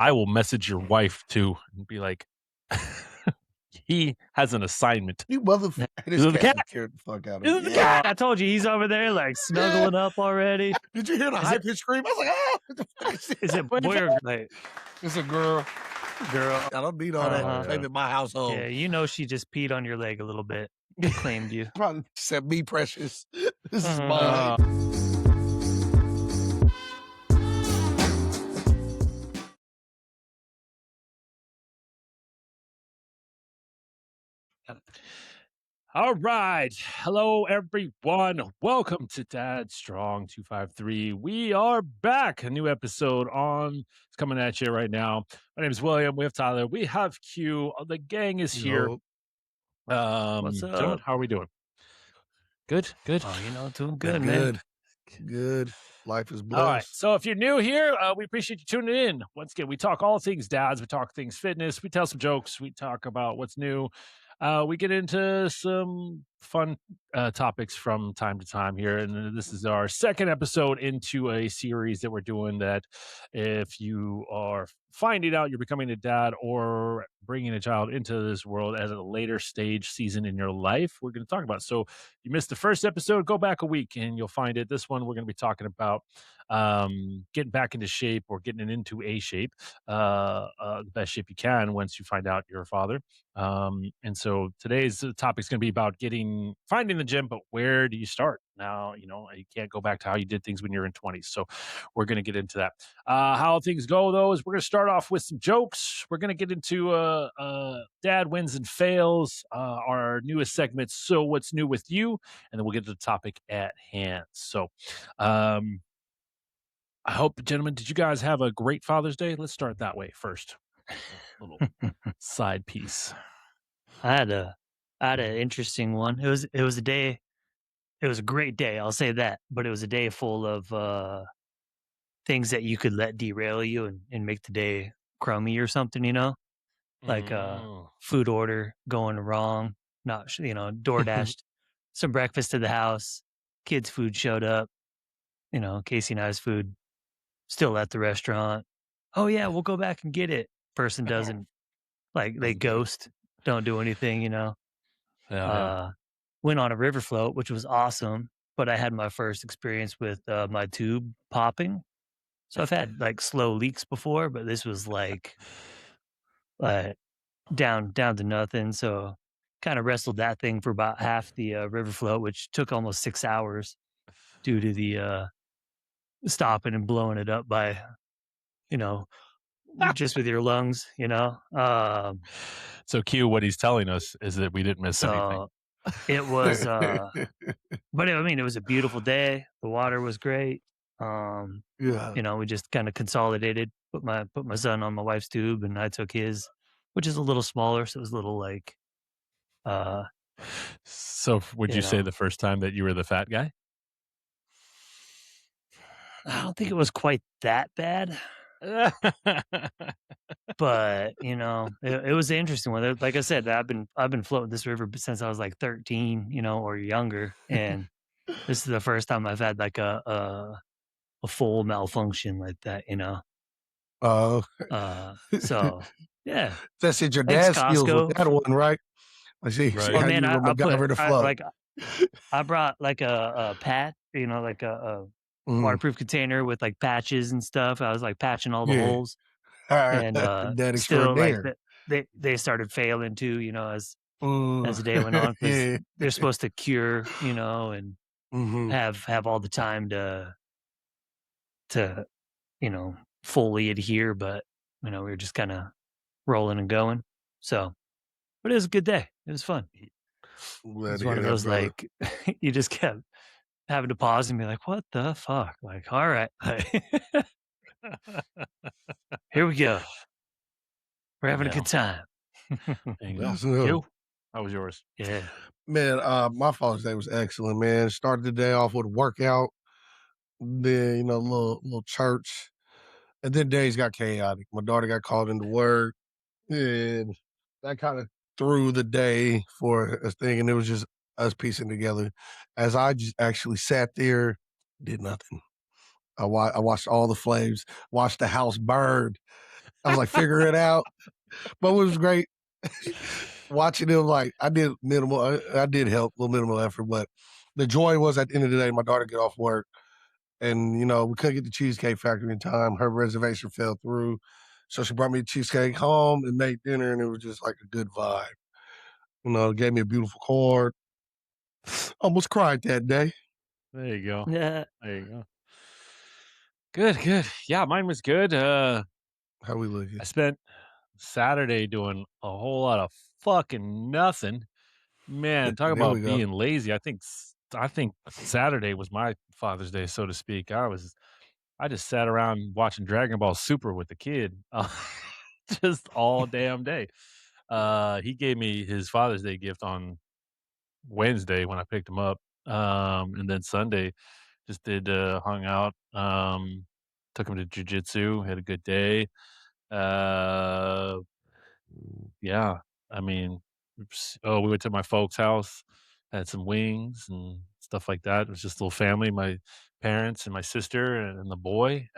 I will message your wife too and be like, he has an assignment. You motherfucker. Is This it the cat cat? scared the fuck out of Is me. it the Yeah, cat? I told you he's over there like Yeah. snuggling up already. Did you hear the high pitched scream? I was like, ah, what the fuck is Is this? it What is boy or that? like It's a girl. girl? I don't need all Uh-huh. that fame in my household. Yeah, you know she just peed on your leg a little bit and claimed you. Probably said, me precious. This is Uh-huh. mine. All right. Hello, everyone. Welcome to Dad Strong 253. We are back. A new episode it's coming at you right now. My name is William. We have Tyler. We have Q. The gang is here. What's Gentlemen, up? how are we doing? Good. Oh, doing good, man. Good. Life is All right. blessed. So if you're new here, we appreciate you tuning in. Once again, we talk all things dads. We talk things fitness. We tell some jokes. We talk about what's new. We get into some fun topics from time to time here. And this is our second episode into a series that we're doing that if you are finding out you're becoming a dad or bringing a child into this world at a later stage season in your life, we're going to talk about. So you missed the first episode, go back a week and you'll find it. This one, we're going to be talking about getting back into shape or getting into a shape, the best shape you can once you find out you're a father. And so today's topic is going to be about finding the gym, but where do you start? Now, you can't go back to how you did things when you're in 20s. So we're going to get into that. How things go, though, is we're going to start off with some jokes. We're going to get into dad wins and fails, our newest segment, So What's New With You? And then we'll get to the topic at hand. So I hope, gentlemen, did you guys have a great Father's Day? Let's start that way first. Little side piece. I had an interesting one. It was a day. It was a great day. I'll say that. But it was a day full of things that you could let derail you and make the day crummy or something. Like food order going wrong. Not door dashed some breakfast to the house. Kids' food showed up. Casey and I's food still at the restaurant. Oh yeah, we'll go back and get it. Person doesn't they ghost, don't do anything. Yeah. Went on a river float, which was awesome, but I had my first experience with my tube popping. So I've had like slow leaks before, but this was like down to nothing. So kind of wrestled that thing for about half the river float, which took almost 6 hours due to the stopping and blowing it up by just with your lungs. So Q, what he's telling us is that we didn't miss anything. It was but it was a beautiful day. The water was great. Yeah. We just kind of consolidated, put my son on my wife's tube and I took his, which is a little smaller, so it was a little like So would you say the first time that you were the fat guy? I don't think it was quite that bad. But it was an interesting one. Like I said, I've been floating this river since I was like 13, or younger, and this is the first time I've had like a full malfunction like that. Oh. So yeah, That's it. Your thanks, dad skills Costco. with that one, right? I see. Right. See Well, how man, you were MacGyver to float. I brought like a pad, like a waterproof container with like patches and stuff. I was like patching all the holes. And Dad still like extraordinaire. they started failing too, as the day went on, because they're supposed to cure, and have all the time to fully adhere, but we were just kind of rolling and going. So, but it was a good day. It was fun. It was one of those like you just kept having to pause and be like, "What the fuck?" Like, all right, here we go. We're having a good time. There you go. Q, Q, how was yours? Yeah. Man, my Father's Day was excellent, man. Started the day off with a workout, then, a little church, and then days got chaotic. My daughter got called into work, and that kind of threw the day for a thing, and it was just us piecing together. As I just actually sat there, did nothing. I watched all the flames, watched the house burn. I was like, figure it out. But it was great watching him. Like I did minimal, I did help, a little minimal effort, but the joy was at the end of the day, my daughter get off work, and we couldn't get the Cheesecake Factory in time. Her reservation fell through, so she brought me the cheesecake home and made dinner, and it was just like a good vibe. Gave me a beautiful card. Almost cried that day. There you go. Yeah. There you go. Good, good. Yeah, mine was good. How we looking? I spent Saturday doing a whole lot of fucking nothing. Man, talk There we about go. being lazy. I think Saturday was my Father's Day, so to speak. I just sat around watching Dragon Ball Super with the kid, just all damn day. He gave me his Father's Day gift on Wednesday when I picked him up, and then Sunday just hung out, took him to jujitsu, had a good day. Uh, yeah, I mean, we went to my folks' house, had some wings and stuff like that. It was just a little family, my parents and my sister and the boy.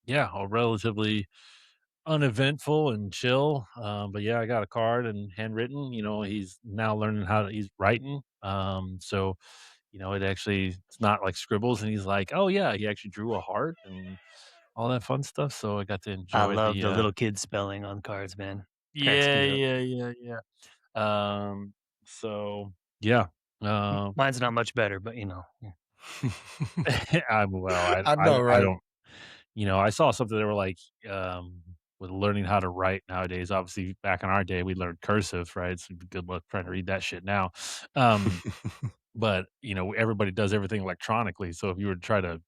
Yeah, all relatively uneventful and chill. But yeah, I got a card and handwritten. He's now learning he's writing. It's not like scribbles, and he's like, oh yeah, he actually drew a heart and all that fun stuff. So I got to I enjoy love the the little kid spelling on cards, man. Cracks yeah, me up. yeah, yeah, yeah. Um, so yeah. Um, Mine's not much better, but yeah. I'm well, I know, I right? don't, I saw something that were like, with learning how to write nowadays. Obviously, back in our day, we learned cursive, right? So good luck trying to read that shit now. Um, but everybody does everything electronically. So if you were to try to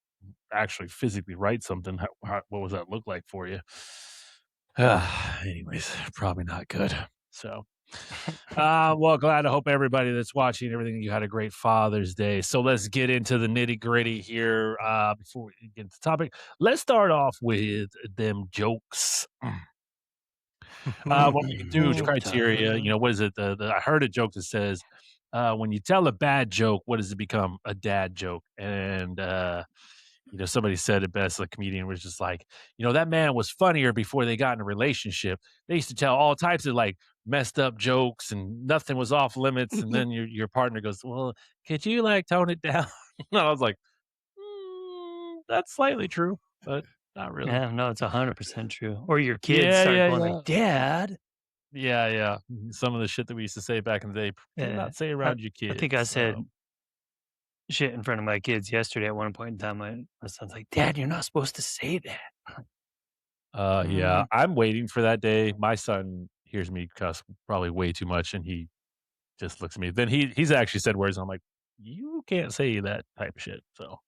actually physically write something, what does that look like for you? Anyways, probably not good. So, well, glad. I hope everybody that's watching everything, you had a great Father's Day. So let's get into the nitty gritty here. Before we get into the topic, let's start off with them jokes. What we can do is Joke criteria. time. What is it? I heard a joke that says, when you tell a bad joke, what does it become? A dad joke. And somebody said it best. A comedian was just like, that man was funnier before they got in a relationship. They used to tell all types of like messed up jokes, and nothing was off limits. And then your partner goes, "Well, could you like tone it down?" And I was like, "That's slightly true, but not really." Yeah, no, it's 100% true. Or your kids Yeah, start yeah, going yeah. like, "Dad." Yeah, yeah. Some of the shit that we used to say back in the day, do Yeah. not say I around your I think I kids. said shit in front of my kids yesterday at one point in time. My son's like, "Dad, you're not supposed to say that." Yeah, Mm, I'm waiting for that day. My son hears me cuss probably way too much, and he just looks at me. Then he's actually said words, and I'm like, "You can't say that type of shit." So,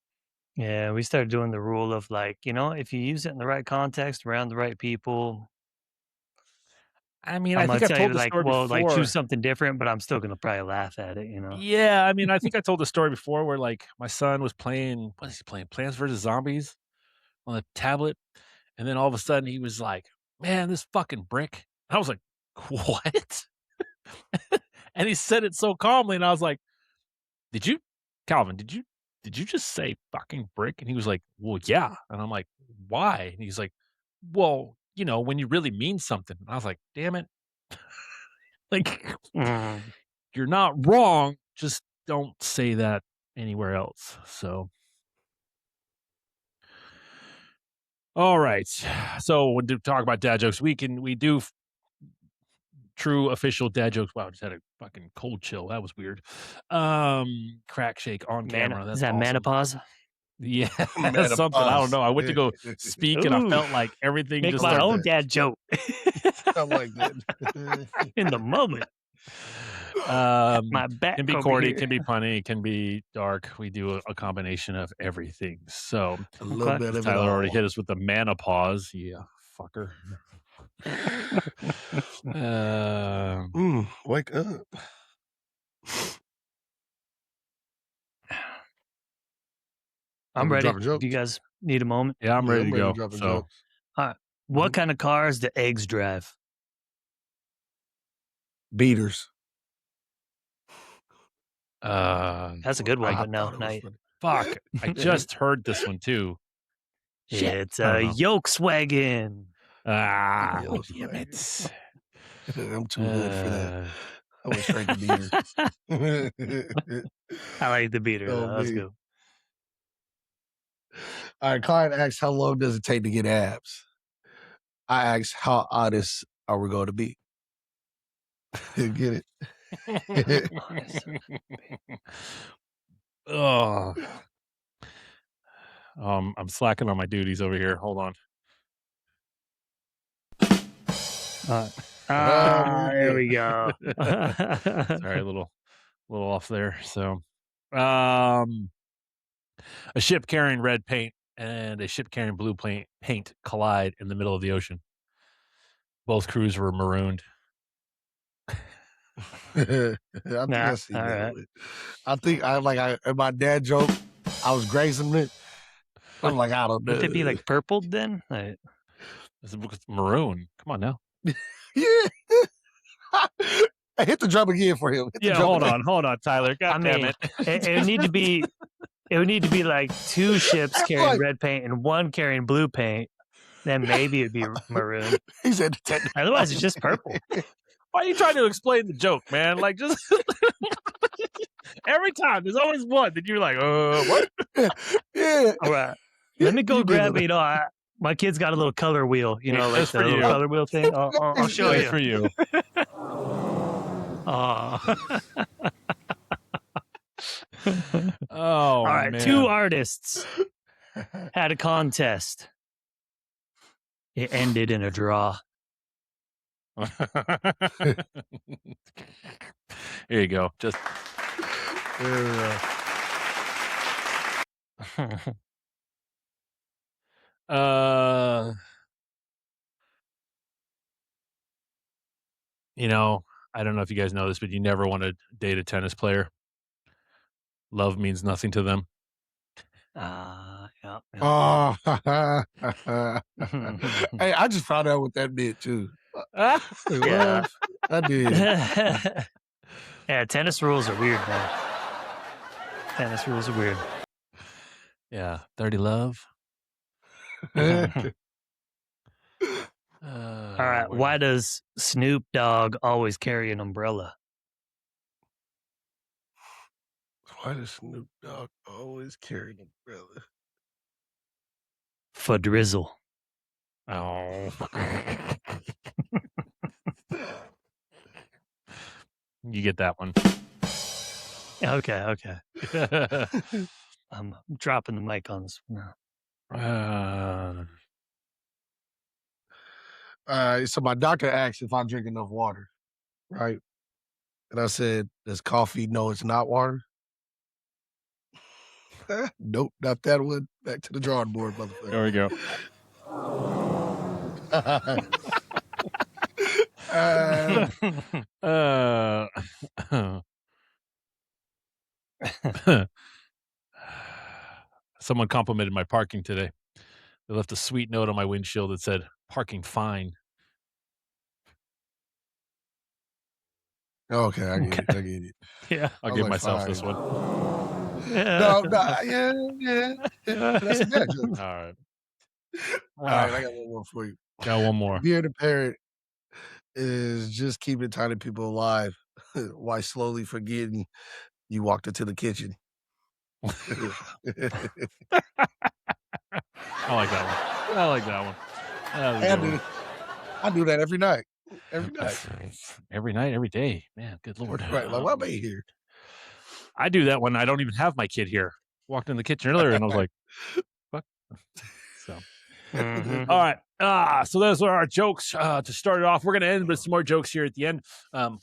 yeah, we started doing the rule of like, if you use it in the right context around the right people, I mean, I'm I gonna think I've tell told you the like, story well, like choose before. something different, but I'm still gonna probably laugh at it. Yeah, I mean, I think I told the story before where, like, my son was playing what is he playing? Plants vs. Zombies on a tablet, and then all of a sudden he was like, "Man, this fucking brick." I was like, "What?" And he said it so calmly, and I was like, "Did you Calvin, did you just say fucking brick?" And he was like, "Well, yeah." And I'm like, "Why?" And he's like, "Well, when you really mean something." And I was like, "Damn it." Like, Mm. you're not wrong, just don't say that anywhere else. So, all right. So, when to talk about dad jokes, we do true official dad jokes. Wow, I just had a fucking cold chill. That was weird. Crack shake on camera. Is That's that awesome. menopause? Yeah, something. I don't Menopause. know. I went to go speak, and I Ooh, felt like everything make just Something my like started. own that. dad joke Something like that. in the moment. Um, My back can be over corny, here. can be punny, can be dark. We do a combination of everything. So, A little Okay. bit of it Tyler already all. hit us with the menopause. Yeah, fucker. Um, Wake up. Are I'm we ready. dropping If you jokes? guys need a moment. yeah, I'm Yeah, ready to I'm ready to go. dropping So, jokes. All right. What Mhm. kind of cars do eggs drive? Beaters. uh, That's a good one, I I but no, thought it was not funny. fuck. I just heard this one too. Shit. it's I don't a know. Yolkswagen. Ah, Yo, damn swag. it. I'm too hood for that. I went straight to beater. I like the beater Oh, though. That's me. good. All right, client asks, how long does it take to get abs? I ask, how honest are we going to be? Get it? Oh, I'm slacking on my duties over here. Hold on. There we go. Sorry, a little off there. So, um, a ship carrying red paint and a ship carrying blue paint collide in the middle of the ocean. Both crews were marooned. I think Nah, I seen all that right. one. I think in my dad joke, I was grazing it. I'm like, I don't Would know. they be like purpled then? Like, It's maroon. Come on now. Yeah. I hit the drum again for him. Hit the Yeah, drum hold again. on, Tyler. God I damn mean, it. it would need to be. It would need to be like two ships carrying Like- red paint and one carrying blue paint. Then maybe it'd be maroon. He said the technical. Otherwise, it's just purple. Why are you trying to explain the joke, man? Like, just every time, there's always one that you're like, what? Yeah. All right, let me go You did grab. it. My kid's got a little color wheel. You know, like That's the for little you. color wheel thing. I'll show That's you. for you. Oh, All right, man. two artists had a contest. It ended in a draw. Here you go. Just uh you know, I don't know if you guys know this, but you never want to date a tennis player. Love means nothing to them. Yeah. Oh, hey, I just found out what that meant too. Like, Yeah. love? I did. Yeah, tennis rules are weird, man. Tennis rules are weird. Yeah, dirty love. All right, Lord. why does Snoop Dogg always carry an umbrella? Why does Snoop Dogg always carry an umbrella? For drizzle. Oh. You get that one. Okay. I'm dropping the mic on this one now. So my doctor asked if I drink enough water, right? And I said, does coffee know it's not water? Nope, not that one. Back to the drawing board, motherfucker. There we go. Someone complimented my parking today. They left a sweet note on my windshield that said, "Parking fine." Okay, I get it. Yeah. I'll I give was like, myself this fine. one. No, yeah. That's a bad joke. All right. All right, I got one more for you. Got one more. Being a parent is just keeping tiny people alive while slowly forgetting you walked into the kitchen. I like that one. I like that one. That was a good one. I do that every night. Every night. Every night, every day. Man, good Lord. Right. Like, why am I here? I do that when I don't even have my kid here. Walked in the kitchen earlier and I was like, "Fuck." So, Mhm. all right. So those are our jokes to start it off. We're going to end with some more jokes here at the end. Can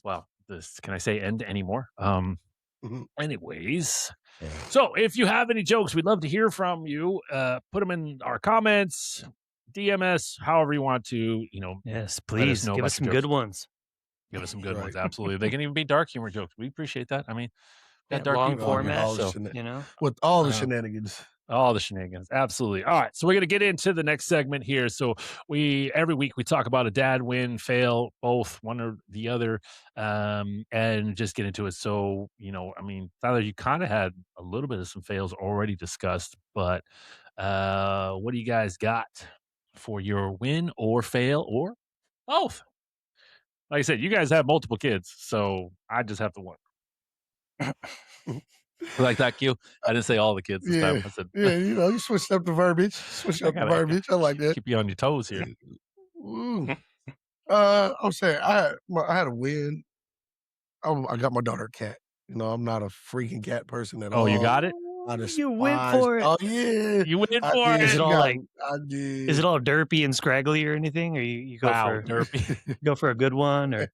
I say end anymore? Mhm. Anyways, so if you have any jokes, we'd love to hear from you. Put them in our comments, DMS, however you want to, Yes, let us please know give about us some your good jokes. ones. Give us some good ones. Right. Absolutely. They can even be dark humor jokes. We appreciate that. I mean, got Yeah, dark long people on here, format, all the so with all the Uh, shenanigans. all the shenanigans. Absolutely. All right. So we're going to get into the next segment here. So every week we talk about a dad win, fail, both, one or the other, and just get into it. So, Tyler, you kind of had a little bit of some fails already discussed, but what do you guys got? for your win or fail or both. Like I said, you guys have multiple kids, so I just have the one. Like that, Q. I didn't say all the kids this time. Yeah, I said yeah. You switched up the verbiage. Switch I up the gotta verbiage. I like that. keep you on your toes here. Ooh. I'm saying I had a win. I got my daughter a cat. I'm not a freaking cat person at Oh, you all. got it? I You went despise. for it. Oh yeah, You went I for did. Is it. it all like? I Is did. it all derpy and scraggly or anything, or you go Wow, for derpy. go for a good one, or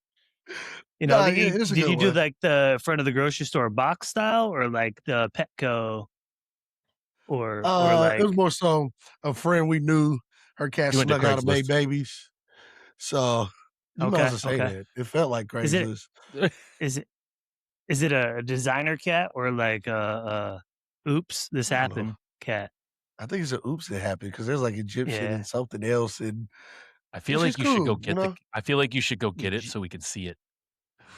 Nah, yeah, did it's a you good do one. like the front of the grocery store box style, or like the Petco, or It like was more so a friend we knew. Her cat You went to snuck out and made Craigslist. babies. So you might as okay, well say okay. that. It felt like Is it Craigslist. is it is it a designer cat or like oops this I don't know. happened cat? I think it's a oops that happened because there's like Egyptian Yeah, and something else, and I feel she's like you should go cool. get the. I feel like you should go get it Egy- so we can see it,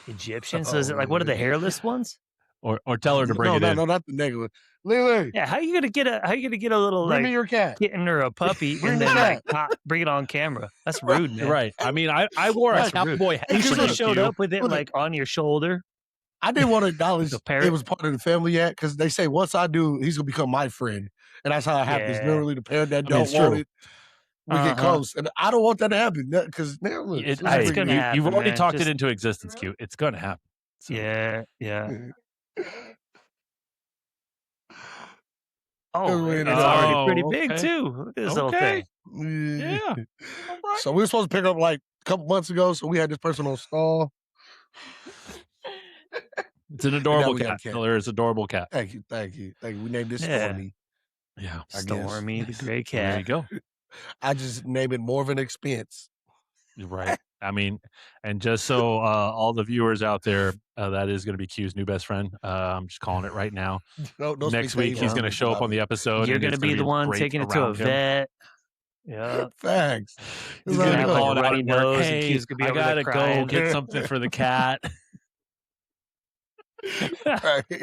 Egyptian. So is it like one of Oh, the hairless ones? or tell her to bring no, it in. not the negative. Lily, Yeah, how you gonna get a little bring me like your cat. kitten or a puppy Bring and the then like cat. not bring it on camera? That's Right. rude, man. Right. I mean, I wore a That's rude. cowboy hat You Because should for have you, showed Q. up with it look, like on your shoulder. I didn't want to acknowledge The it parrot. was part of the family yet because they say once I do, he's gonna become my friend, and that's how it happens. Yeah. Literally, the parent that I mean, don't it's want true. it, we get close, and I don't want that to happen because now look, It, let's It's hey, bring gonna it. you've happen, already man. talked it Just into existence, Q. It's gonna happen. So yeah. in. Oh, Anyway, it's already oh, pretty big okay, too. Look at this little okay, thing. yeah, all right. So we were supposed to pick up like a couple months ago. So we had this person on stall, It's an and now adorable we got a cat. cat. Tell her it's an adorable cat. Thank you, thank you, thank you. We named this Yeah. Stormy. Yeah, I guess Stormy the nice. gray Well, there you cat. go. I just name it more of an expense. You're right. I mean, and just so all the viewers out there, that is going to be Q's new best friend. I'm just calling it right now. Don't Next week, he's Yeah. going to show up on the episode, You're and gonna it's going be to the be one great taking it to a around him. vet. Yeah. Facts. He's He's going gonna to be have like a calling out runny at work. nose, and Hey, Q's gonna be I over there gotta go crying. get something for the cat. Right. He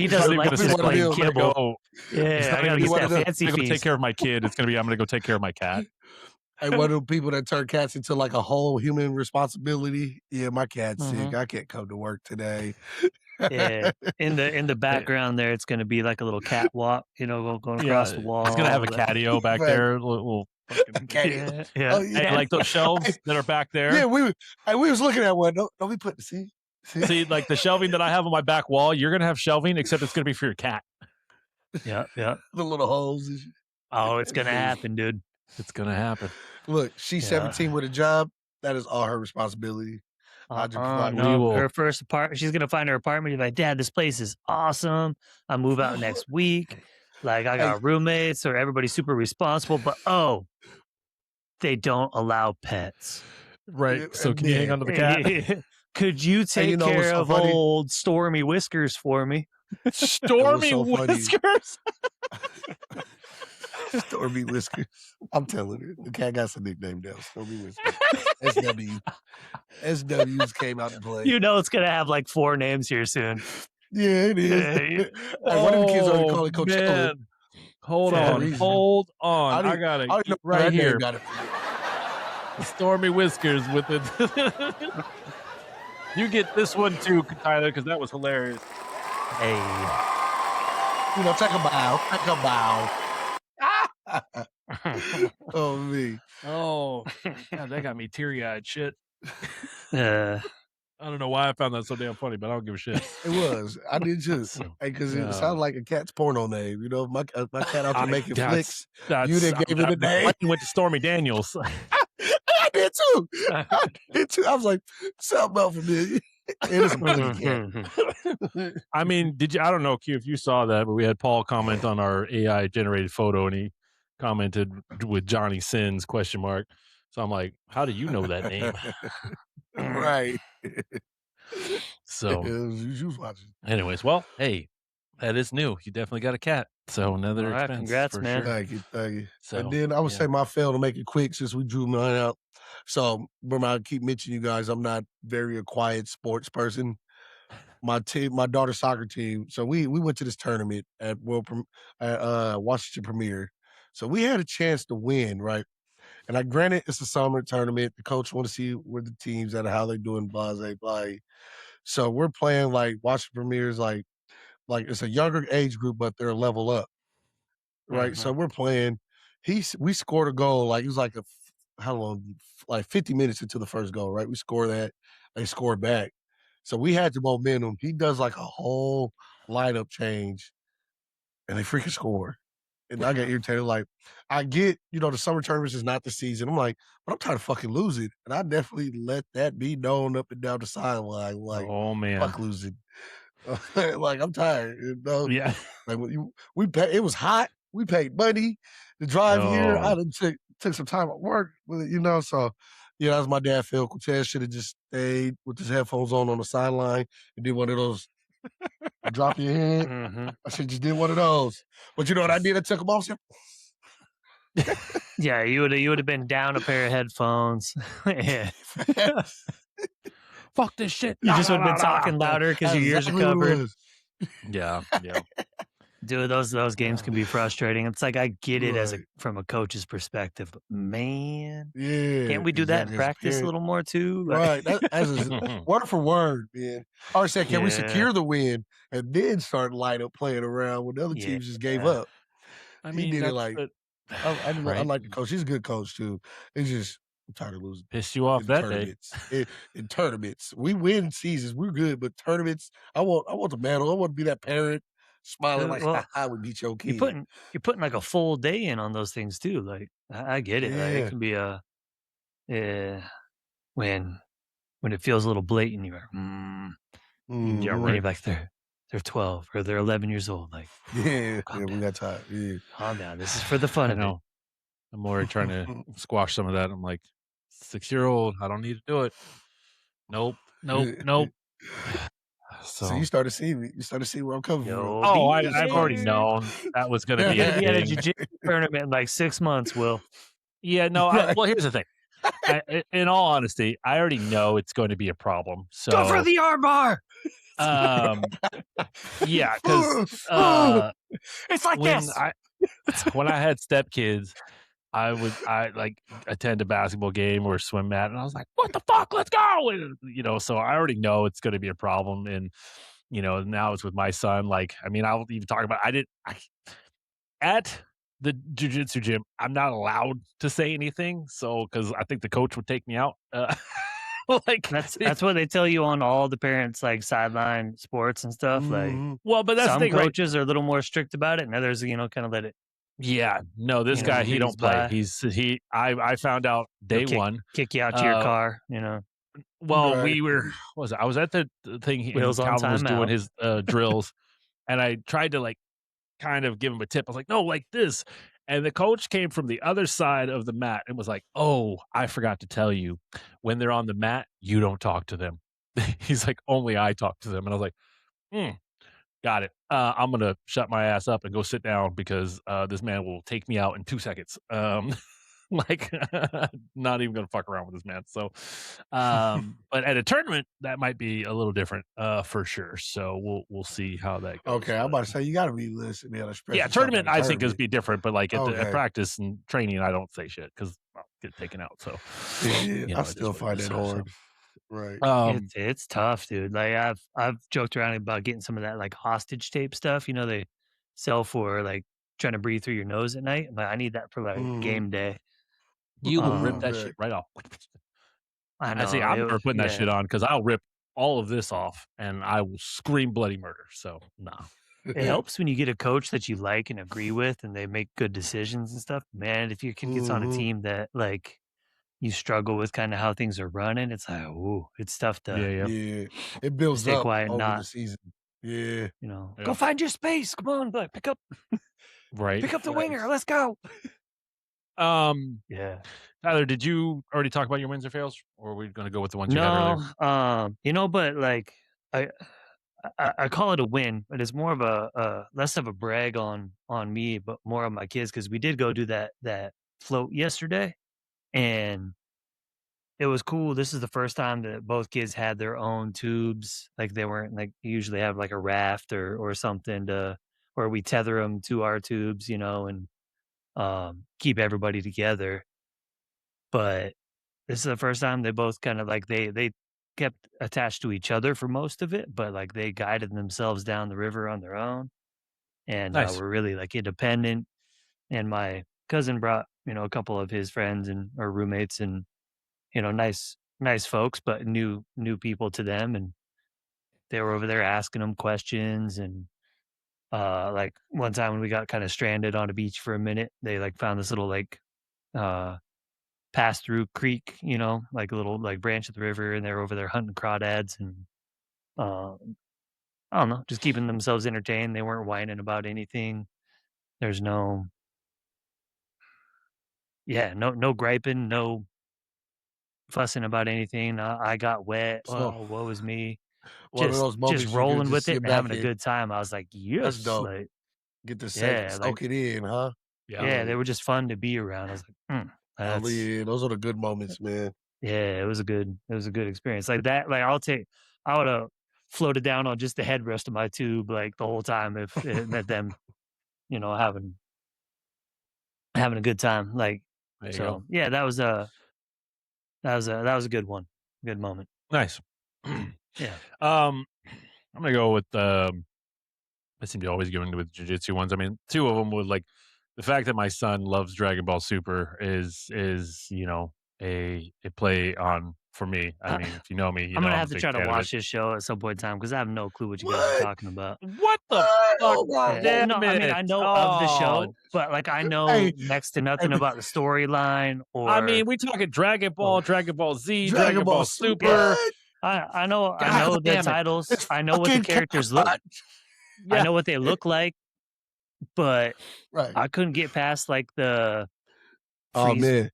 He's not doesn't even like going to Be just say, one of "I'm plain them. gonna kibble. go." He's Yeah, not I gotta even Be get one that of them. fancy going to go take feast. care of my kid. It's going to be, "I'm going to go take care of my cat." Hey, one of them people that turn cats into like a whole human responsibility. Yeah, my cat's sick. Mhm. I can't come to work today. Yeah. In the background there, it's gonna be like a little catwalk, going across Yeah, the he's going to have wall. a catio back Facts. there. Little fucking. Catio. Yeah, Oh yeah. Hey, yeah. like those Hey, shelves that are back yeah, there. we was looking at one. Don't we put see See, like the shelving that I have on my back wall, you're going to have shelving, except it's going to be for your cat. Yeah, yeah. the little holes. And shit. Oh, it's gonna Dude, happen, dude. It's going to happen. look, she's Yeah. 17 with a job. That is all her responsibility. I just provide. We No, will. her first apartment. She's gonna find her apartment. She's like, Dad, this place is awesome. I move out next week. Like, I Hey, got roommates, or everybody's super responsible. But they don't allow pets. Right. So and can you hang then, on to the cat? Could you hey, take what's care so of funny? old Stormy Whiskers for me? Stormy so funny? Whiskers. Stormy Whiskers. I'm telling you, the cat got some nickname now. Stormy Whiskers. SW. SWs came out to play. You know it's gonna have like 4 names here soon. Yeah, it is. Yeah, Hey, one of the kids already call it Coachella. Man. Hold For no on. reason. Hold on. I I got don't it know where right that name here. got it. Stormy Whiskers with it. You get this one too, Tyler, because that was hilarious. Hey, Take a bow. Take a bow. Oh, me. Oh, God, that got me teary-eyed. Shit. uh, I don't know why I found that so damn funny, but I don't give a shit. It was. I did too. So, Hey, because yeah. it sounds like a cat's porno name. If my cat out there making flicks, you didn't give it a name. I went to Stormy Daniels. I did too. I did too. I was like, something else familiar. It is a pretty cat. I mean, I don't know, Q, if you saw that, but we had Paul comment on our AI generated photo, and he commented with Johnny Sins ? So I'm like, how do you know that name? Right. So, you was watching. anyways, well, hey, that is new. You definitely got a cat. So another All right, expense. congrats, for man. Sure. Thank you, thank you. So, and then I would yeah. say my fail to make it quick since we drew mine out. So remember, I keep mentioning you guys, I'm not very a quiet sports person. My daughter's soccer team. So we went to this tournament at Washington Premier. So we had a chance to win, right? And I granted it's a summer tournament. The coach want to see where the teams at, how they doing, blase, blah. So we're playing like watching premieres, like it's a younger age group, but they're a level up, right? So Mhm. we're playing. We scored a goal like it was like how long, like 50 minutes into the first goal, right? We score that, they score back. So we had the momentum. He does like a whole lineup change, and they freaking score. And I get irritated. Like, I get, the summer tournaments is not the season. I'm like, but I'm trying to fucking lose it. And I definitely let that be known up and down the sideline. Like, Oh man. fuck losing. Like, I'm tired. Yeah. Like we pay, it was hot. We paid money to drive here. I Oh. done took some time at work with it, so yeah, as my dad felt. Cortez should have just stayed with his headphones on the sideline and did one of those drop your head. Mhm. I should just did one of those. But you know what I did? I took them off. Yeah, you would have been down a pair of headphones. Yeah. Fuck this shit. You just would have been talking louder because That's your ears are exactly what it covered. was. Yeah. Yeah. Dude, those games can be frustrating. It's like I get it Right. from a coach's perspective, but man, Yeah, can't we do that in exactly. As a practice a parent, little more too? Like, right? That as a word for word, man. I always said, can we yeah, secure the win and then start light up playing around when the other yeah, teams just gave up? I He mean, did it that's like the I right. like the coach. He's a good coach too. It's just I'm tired of losing Pissed you off in that day. tournaments. In tournaments, we win seasons. We're good, but tournaments, I want the medal. I want to be that parent smiling like, well, I would beat your you're kid. putting you're putting like a full day in on those things too. Like, I get it. Like, it Yeah. can be yeah, when it feels a little blatant. Yeah, Hmm. And right. you're like they're 12 or they're 11 years old. Like, Yeah. calm Yeah. We down, got tired. Yeah. calm down. This is for the fun I of it. know. I'm already trying to squash some of that. I'm like, 6-year-old, I don't need to do it. Nope. Nope. Nope. So So you started seeing me. You started seeing where I'm coming from. You'll oh, be I've already there. known that was gonna You're be a gonna be at a thing. jiu-jitsu tournament in like 6 months, Will. Yeah, no, Right. well, here's the thing. In all honesty, I already know it's going to be a problem. Go for So, the armbar. um, yeah, because It's like when this. I when I had stepkids, I like attend a basketball game or swim mat, and I was like, "What the fuck? Let's go!" And, so I already know it's going to be a problem, and now it's with my son. Like, I mean, I'll even talk about. At the jujitsu gym, I'm not allowed to say anything, so because I think the coach would take me out. Like, That's what they tell you on all the parents like sideline sports and stuff. Like, Mhm. well, but that's the some thing, right? coaches are a little more strict about it, and others, kind of let it, Yeah, no, this guy, he breeze don't play. by. I found out He'll day one. kick you out to your Uh, car. well, Right. we were, what was it? I was at the thing, and Wheels on Calvin was doing timeout. his drills, and I tried to like kind of give him a tip. I was like, no, like this. And the coach came from the other side of the mat and was like, oh, I forgot to tell you, when they're on the mat, you don't talk to them. He's like, only I talk to them. And I was like, hmm. Got it. I'm gonna shut my ass up and go sit down because this man will take me out in 2 seconds. Like, not even gonna fuck around with this man. So, but at a tournament, that might be a little different, for sure. So we'll see how that goes. Okay, I'm But about to say you got to be listening, be able to express yeah, yourself at tournament a I think is tournament. be different, but like at Okay. practice and training, I don't say shit because I'll get taken out. So, Yeah, I it is still what it find is. that So, hard. Right. It's tough, dude. Like, I've joked around about getting some of that like hostage tape stuff. They sell for like trying to breathe through your nose at night. But I need that for like Mhm. game day. you will rip that Um, shit Okay. right off. I I see. know. I'm never putting that shit Yeah, on because I'll rip all of this off and I will scream bloody murder. So, nah. it helps when you get a coach that you like and agree with, and they make good decisions and stuff. Man, if your kid gets on a Mhm. team that like you struggle with kind of how things are running, it's like, ooh, it's tough Yeah, to yeah, Yeah. It builds stay up quiet and over the not, season. Yeah. go yeah. find your space. Come on, but Right. pick up the winger. Facts. Let's go. Um, Yeah. Tyler, did you already talk about your wins or fails, or are we going to go with the ones you had earlier? No, but like I, I call it a win, but it's more of a less of a brag on me, but more on my kids because we did go do that float yesterday, and it was cool. This is the first time that both kids had their own tubes. Like, they weren't like you usually have like a raft or something to where we tether them to our tubes, and keep everybody together. But this is the first time they both kind of like they kept attached to each other for most of it, but like they guided themselves down the river on their own and Nice. were really like independent. And my cousin brought, a couple of his friends and or roommates and, nice folks, but new people to them. And they were over there asking them questions. And like one time when we got kind of stranded on a beach for a minute, they like found this little like uh pass through creek, like a little like branch of the river, and they're over there hunting crawdads and uh, I don't know, just keeping themselves entertained. They weren't whining about anything. There's no, yeah, no griping, no fussing about anything. I got wet. So Well, woe was me. one of Just those just moments you could rolling just with it sit and back having a and good time. I was like, that's yes, dope. like Get to yeah, like soak it in, huh? Yeah. yeah, they Yeah. were just fun to be around. I was like, that's Yeah, those are the good moments, man. yeah, it was a good experience. Like that, like I would have floated down on just the headrest of my tube like the whole time if it meant them, having a good time. Like There you go. so yeah, that was a good one. Good moment. Nice. Yeah. I'm gonna go with I seem to always go into with jujitsu ones. I mean, two of them would like the fact that my son loves Dragon Ball Super is a play on for me. I I, mean, if you know me, I'm gonna I'm a have to big try to fan of it. watch this show at some point in time because I have no clue what you guys are What? talking about. What the What? fuck? Oh my Yeah. lord. No, Damn I mean it! I know of the Oh, show, but like I know Hey, next to hey, nothing about the storyline I or mean, we talking Dragon oh, Ball, Dragon Ball Z, Dragon Dragon Ball Ball Super. yeah. Super. What? I God know the damn it! titles. It's I know what the fucking characters look. Kakarot. I Yeah. know what they look like, but Right. I couldn't get past like the Oh freeze, man.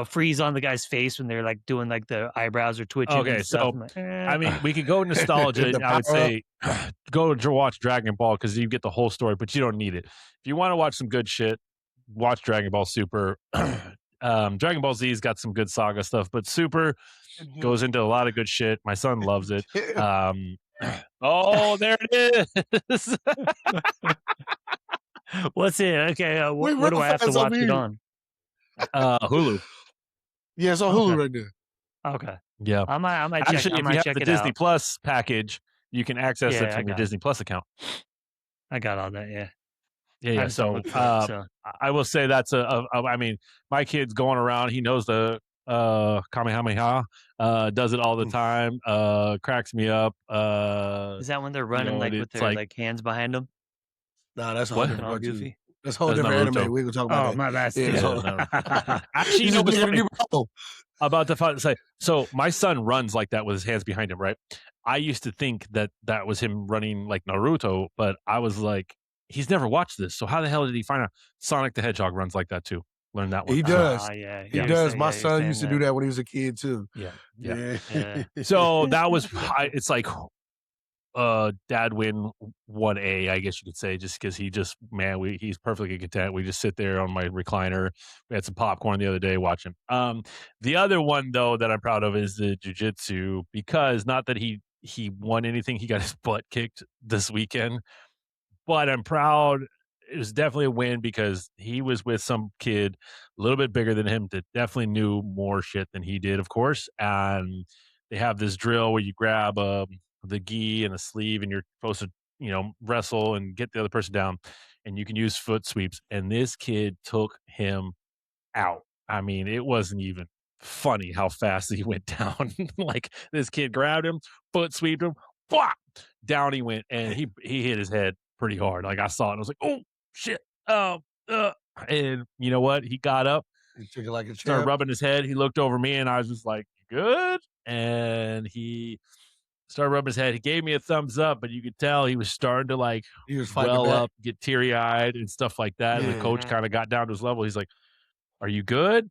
freeze on the guy's face when they're like doing like the eyebrows are twitching and Okay, stuff. so I'm like, I mean, we could go nostalgia. The I would power up. say go to watch Dragon Ball because you get the whole story, but you don't need it. If you want to watch some good shit, watch Dragon Ball Super. Dragon Ball Z's got some good saga stuff, but Super goes into a lot of good shit. My son loves it. Yeah. Um, oh, there it is. what's it? Okay, We what do real I have to fast over watch it here. on? Hulu. Yeah, it's on Okay, Hulu right there. okay. Yeah. I might check. Actually, I if you might have check the it Disney out. Plus package, you can access it Yeah, from your Disney Plus account. I got all that. Yeah, Yeah, I yeah. just don't So look for it. So I will say that's I mean, my kid's going around. He knows the Kamehameha. Does it all the Mm. time. Cracks me up. is that when they're running And like with it's their like like hands behind them, Nah, that's a whole what? looking different all cartoon. goofy? That's a whole That's different Naruto. anime. We ain't gonna talk about Oh, that. my bad. Yeah, that's Yeah, all. no. Actually, You you know just what's looking at funny Naruto. about the fun? Say so. My son runs like that with his hands behind him, right? I used to think that that was him running like Naruto, but I was like, he's never watched this, so how the hell did he find out? Sonic the Hedgehog runs like that too. Learn that one. He Ah, does. yeah, He yeah. does. My You're son saying used to do that. that when he was a kid too. Yeah, yeah. Yeah. Yeah. So that was it's like dad win 1A, I guess you could say, just because he just man, he's perfectly content. We just sit there on my recliner. We had some popcorn the other day watching. The other one though that I'm proud of is the jujitsu because not that he won anything, he got his butt kicked this weekend, but I'm proud. It was definitely a win because he was with some kid a little bit bigger than him that definitely knew more shit than he did, of course. And they have this drill where you grab the gi and a sleeve, and you're supposed to, wrestle and get the other person down, and you can use foot sweeps. And this kid took him out. I mean, it wasn't even funny how fast he went down. Like this kid grabbed him, foot sweeped him, whop, down he went, and he hit his head pretty hard. Like I saw it, and I was like, oh shit. And you know what? He got up, He took it like a started champ. rubbing his head. He looked over me, and I was just like, good. And he started rubbing his head. He gave me a thumbs up, but you could tell he was starting to like He was fighting well back. up, get teary eyed, and stuff like that. And the Yeah. coach kind of got down to his level. He's like, are you good?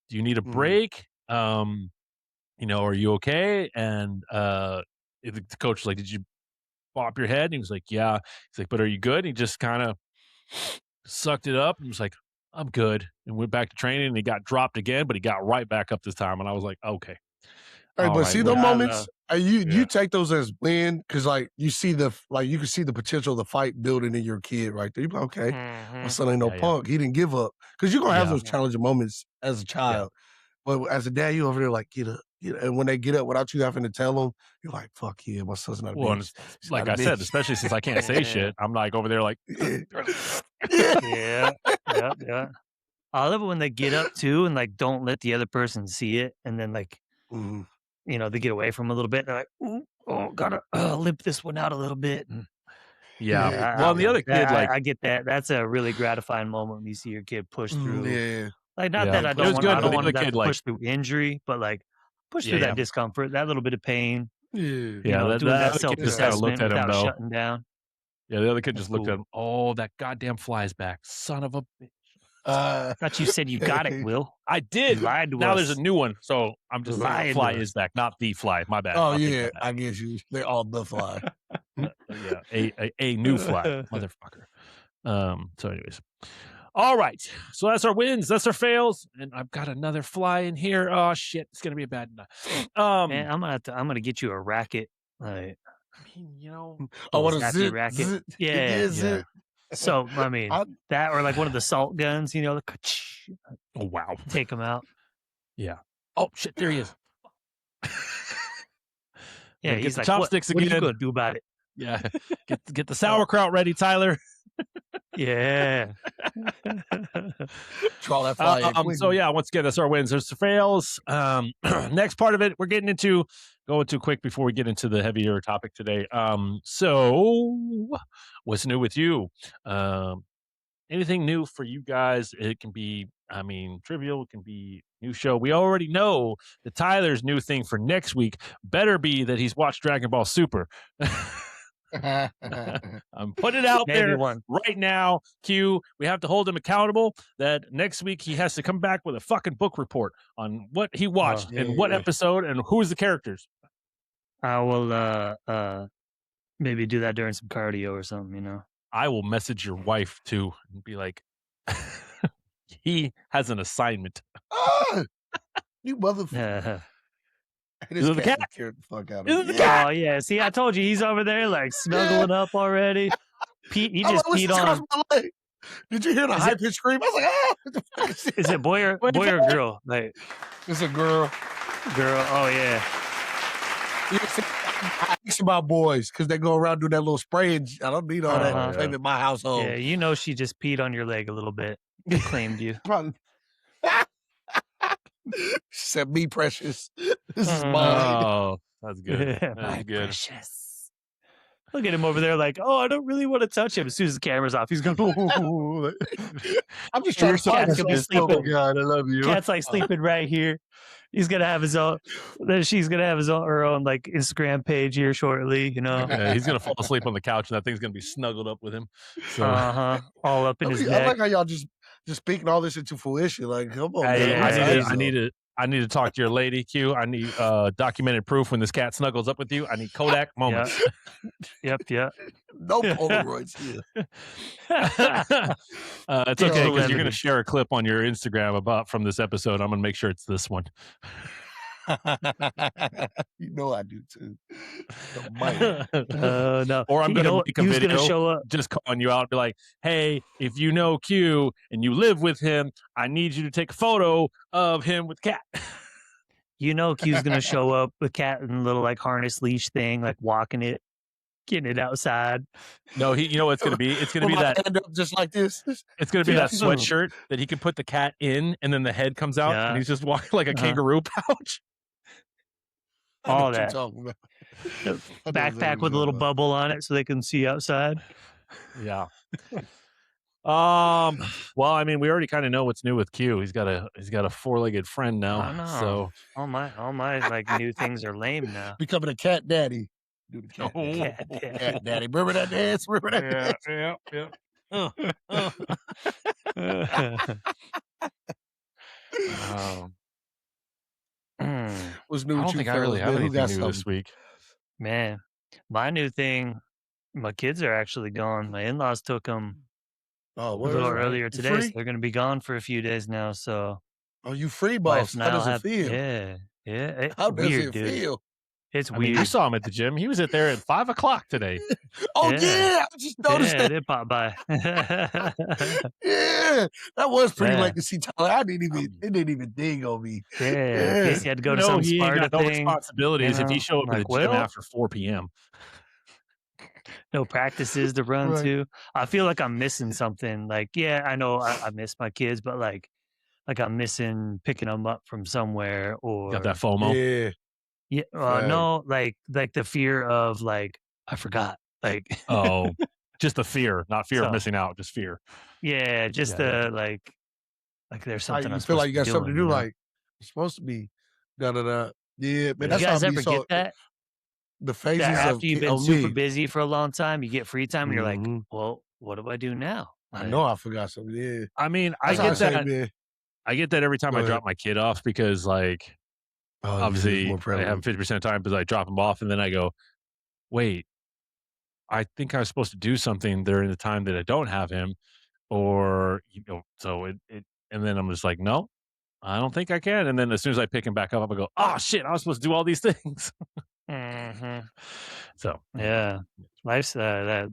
Do you need a Mhm. break? Are you okay? And the coach was like, did you bop your head? And he was like, yeah. He's like, but are you good? And he just kind of sucked it up and was like, I'm good. And went back to training and he got dropped again, but he got right back up this time. And I was like, okay. Hey, but see Alright, the look. I moments, love. you Yeah. take those as win because like you see you can see the potential of the fight building in your kid right there. You be like, okay, my Mhm. son ain't no Yeah, yeah. punk. He didn't give up because you're gonna have Yeah. those challenging moments as a child. But as a dad, you over there like get up, and when they get up without you having to tell them, you're like, fuck yeah, my son's not a Well, and bitch. it's He's like not a I said, bitch. especially since I can't say Yeah. shit, I'm like over there like, Yeah. Yeah. Yep. Yeah. I love it when they get up too and like don't let the other person see it, and then like Mhm. they get away from 'em a little bit. They're like, "Ooh, oh, gotta limp this one out a little bit." And yeah. yeah, Well, and the other kid, like, I get that. That's a really gratifying moment when you see your kid push through. Yeah. Like, not yeah, that it was I good, but don't the want other them to have kid, to like, push through injury, but like push yeah, through yeah, that discomfort, that little bit of pain. Yeah. yeah. Doing That that other kid self just kind of looked assessment at him without though. shutting down. Yeah, the other kid That's just looked at cool. him. Oh, that goddamn fly's back, son of a bitch. Thought you said you got it, Will. I You did. lied to Now there's a us. new one, so I'm You're just saying lying fly to is us. back, not the fly. My bad. Oh I'll take yeah, that back. I get you. They're all the fly. Yeah, a new fly, motherfucker. So anyways. All right. So that's our wins, that's our fails, and I've got another fly in here. Oh shit, it's gonna be a bad night. Man, I'm gonna get you a racket. Like I mean, I little want to zappy racket. Yeah. zit. So I mean I, that or like one of the salt guns, the ka-ch, oh wow. take them out. Yeah. Oh shit, there he is. Yeah, Gotta get he's the like, what? chopsticks What are you again. gonna do about it? Yeah. Get the sauerkraut ready, Tyler. Yeah. draw that fly in quick. So yeah, once again, that's our wins. There's the fails. Next part of it, we're going too quick before we get into the heavier topic today. So what's new with you? Anything new for you guys? It can be, trivial. It can be new show. We already know that Tyler's new thing for next week better be that he's watched Dragon Ball Super. I'm putting it out Maybe there one. right now. Q, we have to hold him accountable that next week he has to come back with a fucking book report on what he watched and what yeah. episode and who's the characters. I will maybe do that during some cardio or something. I will message your wife too and be like, he has an assignment. Ah, you motherfucker. This Is it the cat? scared the fuck out of Is it me. the cat? Oh yeah. See, I told you he's over there like snuggling up already. He I'm just like, peed what's on. across my leg? Did you hear the Is high it- pitched scream? I was like, ah, what the fuck is Is it boy or Wait, girl? Like It's a girl. girl. Oh yeah. You see, I ask about boys because they go around doing that little spray, and I don't need all Uh-huh. that claim in my household. Yeah, she just peed on your leg a little bit. She claimed you. Probably. She said, "Me precious, this is mine." Oh, that's good. My That's good. precious. Look at him over there like, oh, I don't really want to touch him. As soon as the camera's off, he's going, oh. I'm just trying to Your find cat's gonna be this. Oh sleeping. God, I love you. Cat's like sleeping right here. He's gonna have his own. Then she's gonna have her own like Instagram page here shortly. Yeah, he's gonna fall asleep on the couch, and that thing's gonna be snuggled up with him. So all up in his I neck. like how y'all just speaking all this into fruition. Like, come on, I- man. I- I need to talk to your lady, Q. I need documented proof when this cat snuggles up with you. I need Kodak moments. Yep. No Polaroids here. It's okay Yeah, because you're gonna good. share a clip on your Instagram from this episode. I'm gonna make sure it's this one. You know I do too. Don't bite. No. Or I'm gonna make a Q's video gonna show up. just calling you out and be like, hey, if you know Q and you live with him, I need you to take a photo of him with cat. Q's gonna show up with cat in a little like harness leash thing, like walking it, getting it outside. No, you know what it's gonna be? It's gonna With be my that hand up just like this. it's gonna be Yeah. that sweatshirt that he can put the cat in and then the head comes out Yeah. and he's just walking like a kangaroo pouch. I know All what you're that. talking about. I know exactly Backpack what with a you're little talking about. bubble on it so they can see outside. Yeah. Well, we already kind of know what's new with Q. He's got a four-legged friend I now. know. So All my like new things are lame now. Becoming a cat daddy. Do the cat daddy. Cat daddy. Cat daddy. Remember that dance? Remember that dance? What's new I with don't you think I really fellas, have man? Who anything got new this something? week. Man, my new thing, my kids are actually gone. My in-laws took them Oh, a where little is it? earlier You today, so free? they're going to be gone for a few days now. So Oh, you free wife boss. and How I'll does it have, feel? yeah, Yeah, How does weird, it dude. feel? It's I mean, you weird. saw him at the gym. He was at there at 5 o'clock today. Oh Yeah. yeah, I just noticed Yeah, it that. did pop by. Yeah, that was pretty Yeah. late to see Tyler. I didn't even Um, it didn't even ding on me. Yeah, in Yeah. case he had to go You to know, some he ain't Sparta got no thing, responsibilities if he show I'm up at the like, gym well, after 4 p.m. no practices to run Right. to. I feel like I'm missing something. Like, yeah, I know I miss my kids, but like I'm missing picking them up from somewhere Got that or FOMO. Yeah. yeah, Fact. no, like the fear of like I forgot. Like Oh, just the fear, not fear of so missing out, just fear. yeah, just Yeah, yeah. the like there's Like something I'm you feel supposed like to you be got something doing, to you do, know? like you're supposed to be. Da da da. Yeah, man. Yeah. You That's how I guys be. ever So get that? the That phases of after you've been on super me. busy for a long time, you get free time and you're like, hmm well, what do I do now? I Like, know I forgot something. Yeah. I mean, That's how I say, man. I get that every time Go I ahead. drop my kid off because, like, Oh yeah, it's obviously more I have prevalent. 50% of the time because I drop them off and then I go, wait, I think I was supposed to do something during the time that I don't have him, or so and then I'm just like, no, I don't think I can. And then as soon as I pick him back up, I go, oh shit, I was supposed to do all these things. mhm. So Yeah, life's that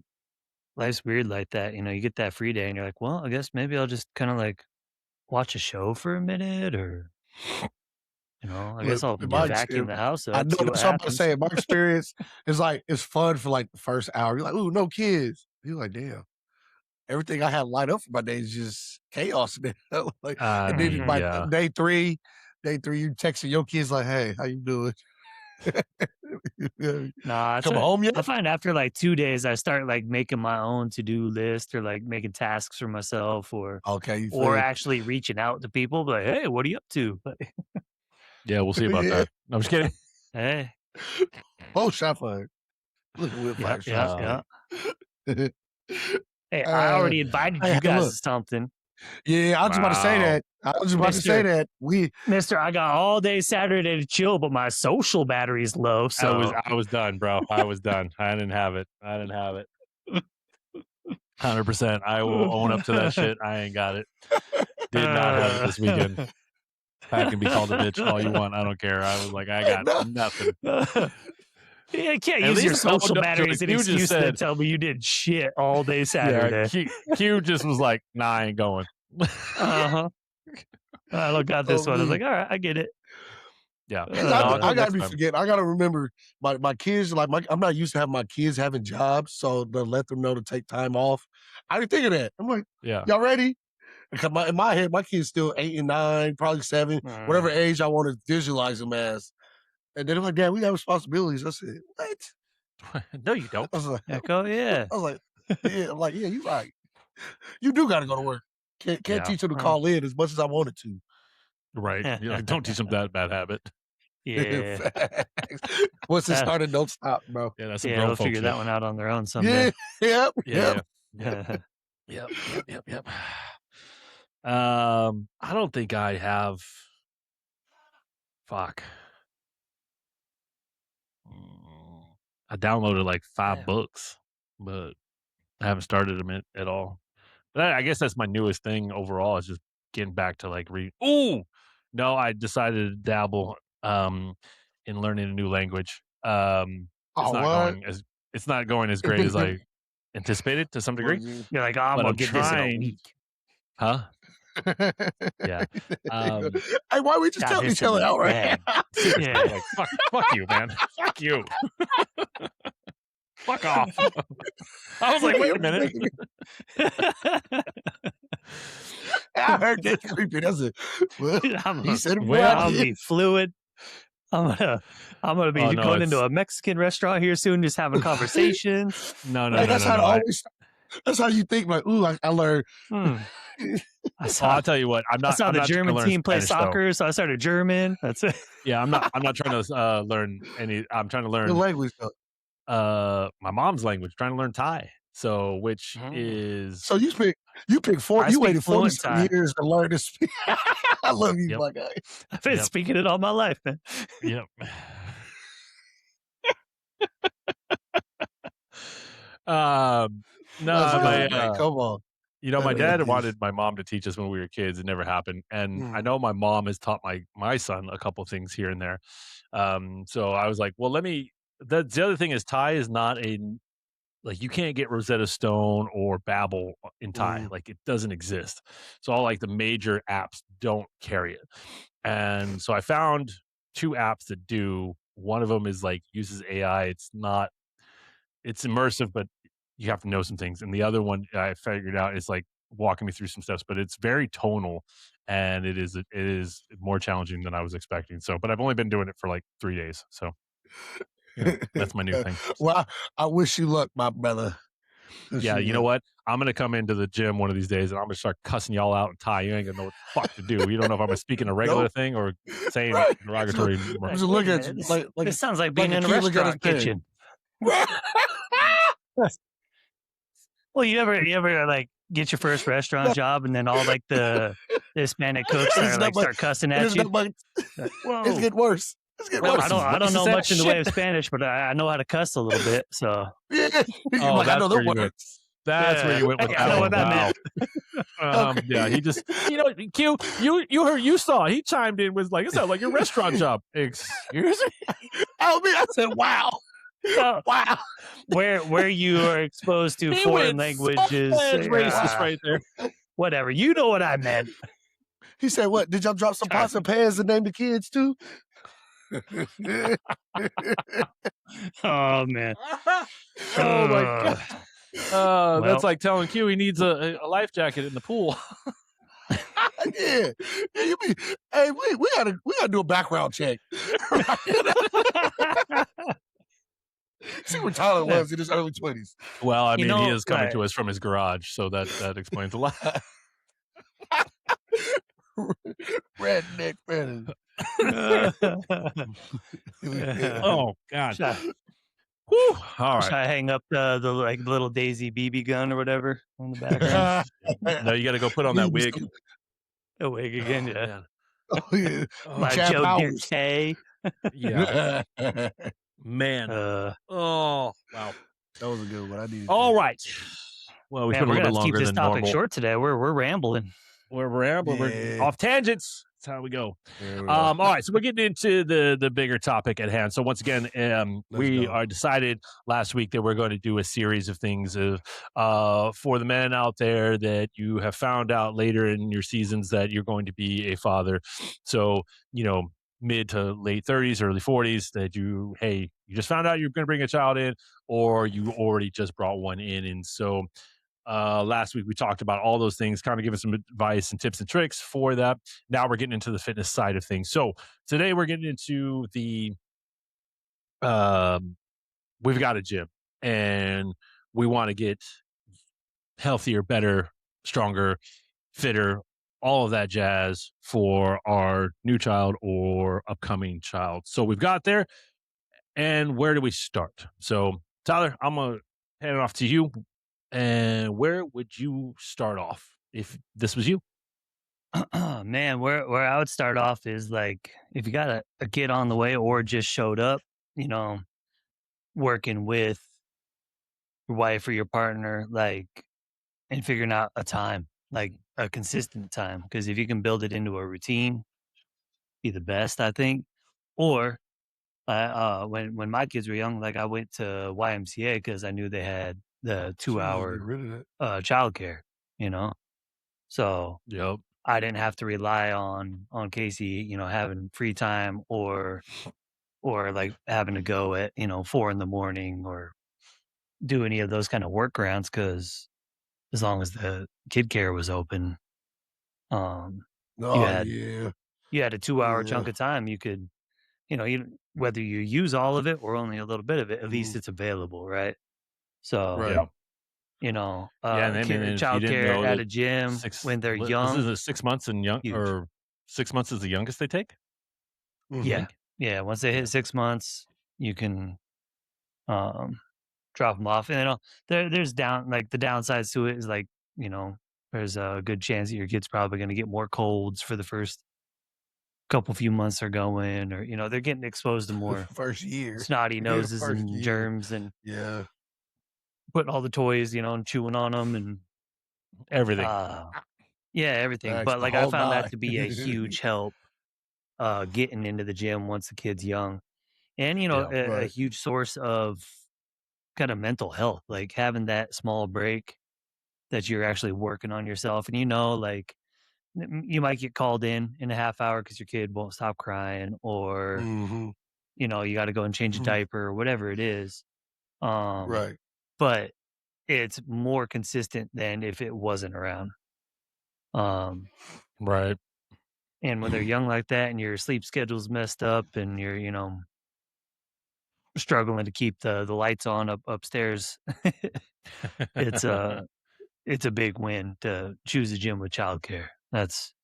life's weird like that. You know, you get that free day and you're like, well, I guess maybe I'll just kind of like watch a show for a minute, or I guess Look, I'll in my vacuum the house I up, know see what that's what I'm about to happens. say. In my experience, it's like it's fun for like the first hour. You're like, ooh, no kids. You're like, damn. Everything I had lined up for my day is just chaos. Like, and then Mhm. by yeah. day three, you texting your kids like, hey, how you doing? Nah, Come home I yet? find after like 2 days, I start like making my own to do list or like making tasks for myself, Okay, you or think? actually reaching out to people, like, hey, what are you up to? Like, Yeah, we'll see about Yeah. that. No, I'm just kidding. hey, Oh, shot fired. Look at Whip yeah, fire yeah, shots. yeah. Um, Hey, I uh, already invited hey, you guys look. to something. Yeah, I was just about to say wow. that. I was just about to say Mister, that. Mister, I got all day Saturday to chill, but my social battery's low. So I was done, bro. I was done. I didn't have it. 100%. I will own up to that shit. I ain't got it. Did not have it Uh, this weekend. I can be called a bitch all you want. I don't care. I was like, I got No. nothing. yeah, you can't At use your least no, social battery Joey as an Q just excuse to said, tell me you did shit all day yeah, Saturday. Q just was like, nah, I ain't going. Uh-huh. I look at this Oh, one. I was me. like, all right, I get it. Yeah. Cause No, I'll Uh, go I gotta next be time. forgetting. I gotta remember my kids. Like I'm not used to having my kids having jobs, so to let them know to take time off. I didn't think of that. I'm like, Yeah. y'all ready? Because in my head, my kids still 8 and 9, probably 7, whatever age I want to visualize them as. And then they're like, Dad, we have responsibilities. I said, what? No, you don't. I was like, Echo, yeah. yeah. I'm like, yeah, you're right. You do got to go to work. Can't Yeah. teach them to Uh, call in as much as I wanted to. Right. You're like, don't teach them that bad habit. yeah. Facts. Once it Uh, started, don't stop, bro. Yeah, that's some yeah, grown they'll folk figure shit. that one out on their own Yeah, someday. yep, Yeah, yep. yeah. Yep. I don't think I have. Fuck. I downloaded like 5 Yeah. books, but I haven't started them at all. But I guess that's my newest thing overall is just getting back to like read. Ooh, no, I decided to dabble in learning a new language. It's Oh, not what? going as great as I anticipated to some degree, You're like, oh, I'm but gonna I'm get this in a trying. week. Huh? Yeah. Hey, why we just Got tell this each in other the outright? bag. Seriously, Yeah. like fuck you, man. Fuck you. Fuck off. I was like, wait a minute. I heard that creepy. That's it. Well, he said it before well, I I'm gonna did. be fluid. I'm gonna be Oh, no, going into it's a Mexican restaurant here soon, just having conversations. no. Hey, that's how it No. always. That's how you think. Like, ooh, I learned. Hmm. I Oh, saw I'll tell you what. I saw I'm the not trying to German learn team play Spanish though. soccer, so I started German. That's it. Yeah, I'm not trying to learn any. I'm trying to Good learn language though. my mom's language. Trying to learn Thai. So which Mm. is So you pick 40. I You speak waited 40 fluent some Thai. years to learn to speak. I love you, yep, my guy. I've been Yep. speaking it all my life, man. yep. No, Let's go, my man. Come on. My That dad is. wanted my mom to teach us when we were kids. It never happened, and I Mm, know my mom has taught my son a couple things here and there. So I was like, well, let me. That's the other thing is Thai is not a like you can't get Rosetta Stone or Babbel in Thai. mm, Like it doesn't exist. So all like the major apps don't carry it. And so I found two apps that do. One of them is like uses AI. It's immersive, but you have to know some things. And the other one I figured out is like walking me through some steps, but it's very tonal and it is more challenging than I was expecting. So, but I've only been doing it for like 3 days. So, that's my new thing. So, well, I wish you luck, my brother. Wish yeah, you you know luck. what? I'm gonna come into the gym one of these days and I'm gonna start cussing y'all out in Thai. You ain't gonna know what the fuck to do. You don't know if I'm speaking a regular Nope. thing or saying Right. So, derogatory. Like, just wait look a at minute, you this this sounds like like being a in a kid look at his restaurant parent. kitchen. Well, you ever like get your first restaurant job and then all like the Hispanic cooks It's are not like my start cussing it at is you? not my Like, it's whoa. getting worse. It's getting That was I worse. don't some I don't know racist ass much in the way shit. of Spanish, but I know how to cuss a little bit. So Yeah. You're Oh, like, I that's know where them you went. words. That's where yeah, you went with hey, I that know one. what that meant. Wow. Yeah, Okay. he just, Q, you heard, you saw, he chimed in with like, it sounds like your restaurant job. Excuse me? I said, wow. No, Wow. where you are exposed to He foreign went languages, full-fledged racist Wow. right there. whatever. You know what I meant. He said, what? Did y'all drop some Sorry. pots and pans to name the kids too? Oh man. Oh my Ugh. God. That's Well, like telling Q he needs a life jacket in the pool. Yeah. Yeah, hey, we gotta do a background check. See where Tyler was in his early 20s. Well, I you mean, he know, is coming like to us from his garage, so that explains a lot. Redneck Brandon. Oh God. should I, Whew. All should right. I hang up the like little Daisy BB gun or whatever on the background? No, you got to go put on that Leave me wig. some- A wig again, Oh yeah. man. Oh, yeah. Oh My Chad Joe Powers. Dante. yeah, man. Uh, Oh wow. That was a good one. I needed All that. right. Well, we man, spent a we're little gonna bit have to keep longer this than topic normal. short today. We're rambling. We're rambling. We're Yeah. off tangents. That's how we go. There we go. All right, so we're getting into the bigger topic at hand. So once again, Let's we go. are decided last week that we're going to do a series of things for the men out there that you have found out later in your seasons that you're going to be a father. So mid to late 30s, early 40s, that you just found out you're going to bring a child in, or you already just brought one in, and so last week we talked about all those things, kind of giving some advice and tips and tricks for that. Now we're getting into the fitness side of things. So today we're getting into the um, we've got a gym and we want to get healthier, better, stronger, fitter, all of that jazz for our new child or upcoming child. So we've got there, and where do we start? So Tyler, I'm gonna hand it off to you. And where would you start off if this was you? Man, where I would start off is like if you got a kid on the way or just showed up, you know, working with your wife or your partner, like and figuring out a time, like a consistent time. Because if you can build it into a routine, be the best, I think. Or when my kids were young, like I went to YMCA because I knew they had the two Jesus, get hour rid of that. childcare, you know. So Yep. I didn't have to rely on Casey, having free time or like having to go at 4 in the morning or do any of those kind of workarounds because as long as the kid care was open, um, you Oh, had yeah. you had a 2 hour Yeah. chunk of time. You could, whether you use all of it or only a little bit of it, at least Mhm. it's available, right? So, Right. Yeah. Yeah. And then if you didn't childcare know at that a gym when they're this is young, a 6 months and young, huge. or 6 months is the youngest they take, I Mhm. Yeah, think. yeah. Once they Yeah. hit 6 months, you can um, drop them off. And there's the downsides to it is like you know there's a good chance that your kid's probably going to get more colds for the first couple few months they're going, or they're getting exposed to more First year. snotty noses First and year. germs and Yeah. putting all the toys and chewing on them and Everything. Uh, yeah, everything. Facts, But the like I whole found that 9. to be a huge help getting into the gym once the kid's young. And Yeah. a Right. huge source of kind of mental health, like having that small break that you're actually working on yourself. And like you might get called in a half hour because your kid won't stop crying, or Mhm. you got to go and change a diaper or whatever it is. Um, Right. but it's more consistent than if it wasn't around. Um, Right. and when they're young like that and your sleep schedule's messed up and you're, struggling to keep the lights on upstairs, it's a it's a big win to choose a gym with childcare. That's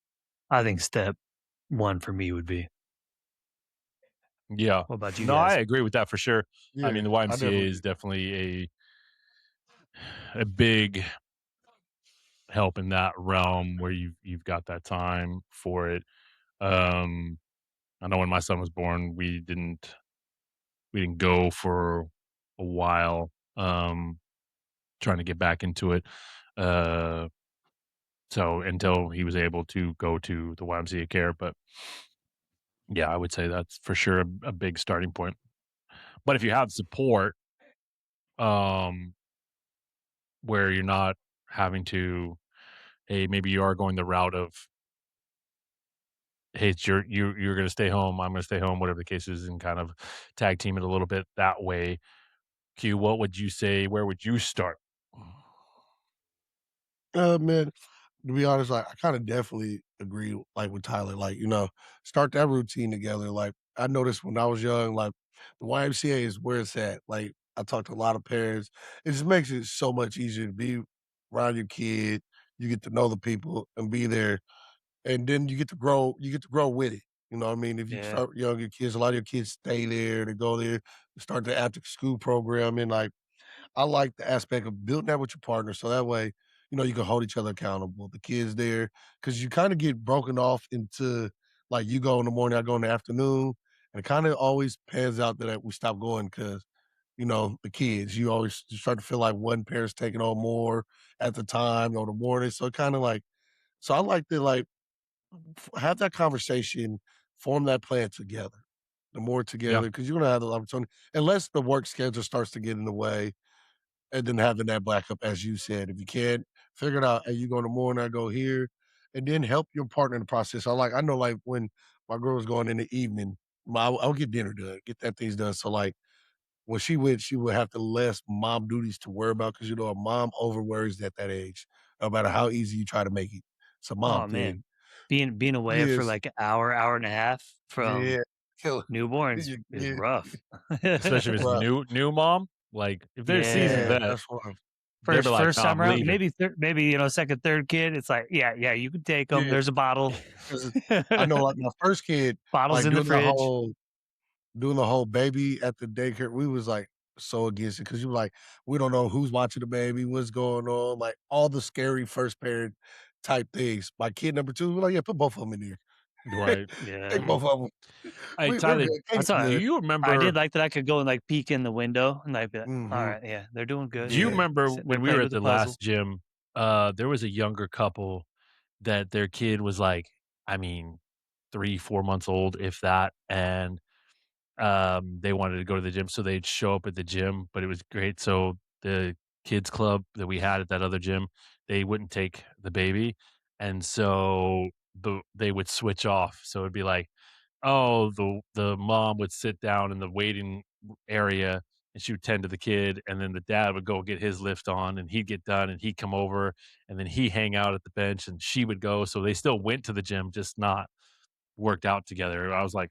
I think step one for me would be. Yeah. What about you No, I guys? agree with that for sure. I mean, Yeah, the I YMCA definitely is agree. definitely a big help in that realm where you've got that time for it. Um, I know when my son was born, we didn't go for a while, trying to get back into it. Uh, so until he was able to go to the YMCA care, but yeah, I would say that's for sure a big starting point. But if you have support, um, where you're not having to, hey, maybe you are going the route of, hey, you're gonna stay home, I'm gonna stay home, whatever the case is, and kind of tag team it a little bit that way. Q, what would you say? Where would you start? Man, to be honest, like I kind of definitely agree, like with Tyler. Like start that routine together. Like I noticed when I was young, like the YMCA is where it's at. Like I talked to a lot of parents. It just makes it so much easier to be around your kid. You get to know the people and be there, and then you get to grow. You get to grow with it. You know what I mean? If you Yeah. start young, your kids, a lot of your kids stay there. They go there, start the after school program, and like I like the aspect of building that with your partner, so that way, you can hold each other accountable. The kids there, because you kinda get broken off into, like, you go in the morning, I go in the afternoon, and it kinda always pans out that we stop going because the kids, you start to feel like one parent's taking on more at the time or the morning, so kinda like so I like to, like, have that conversation, form that plan together. The more Yeah, together, because 'cause you're gonna have the opportunity unless the work schedule starts to get in the way, and then having that backup, as you said. If you can't figure it out, "Hey, you go in the morning, I go here," and then help your partner in the process. I know, like, when my girl was going in the evening, I'll get dinner done, get that things done, so, like, when she went, she would have the less mom duties to worry about because a mom over worries at that age, no matter how easy you try to make it. It's a mom Oh man, thing. being away for Yes. like an hour, hour and a half from Yeah. Kill newborns you is yeah. rough. especially if it's Right. new mom. Like if they're seasoned Yeah. Yeah, vet, that's what they'd be like, First "No, time I'm around, leaving." maybe, second, third kid, it's like, yeah, yeah, you can take them. yeah. There's a bottle. 'Cause I know, like, my first kid, Bottles like, in the fridge. doing the whole baby at the daycare, we was, like, so against it because you were like, "We don't know who's watching the baby, what's going on," like, all the scary first parent type things. My kid number 2, we're like, "Yeah, put both of them in there. Right. Take Yeah. both of them. Hey, We're Tyler, good. That's Katie's all do right. good." you I did remember like that I could go and, like, peek in the window and I'd be like, Mhm. "Alright, yeah, they're doing good. do you Yeah. remember Sitting there when we were playing at with a the puzzle." last gym, there was a younger couple that their kid was like, I mean, 3, 4 months old, if that, and they wanted to go to the gym, so they'd show up at the gym, but it was great. So the kids club that we had at that other gym, they wouldn't take the baby, and so they would switch off. So it'd be like, oh, the mom would sit down in the waiting area and she would tend to the kid, and then the dad would go get his lift on, and he'd get done, and he'd come over, and then he hang out at the bench, and she would go. So they still went to the gym, just not worked out together. I was like,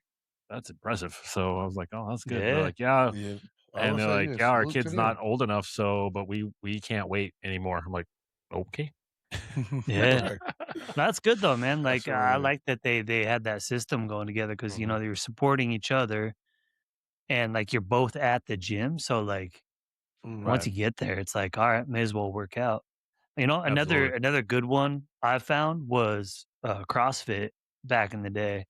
"That's impressive." So I was like, "Oh, that's good." They're Yeah. like, "Yeah," Yeah. I and would they're say, like, yeah, "Yeah, our salute to kid's not them. old enough, so but we can't wait anymore." I'm like, "Okay." Yeah. Right. That's good though, man. That's Like, so I yeah. like that they had that system going together because Mhm. they were supporting each other and, like, you're both at the gym, so, like, Mhm. once Right. you get there, it's like, "Alright, may as well work out." Absolutely. Another good one I found was, CrossFit back in the day.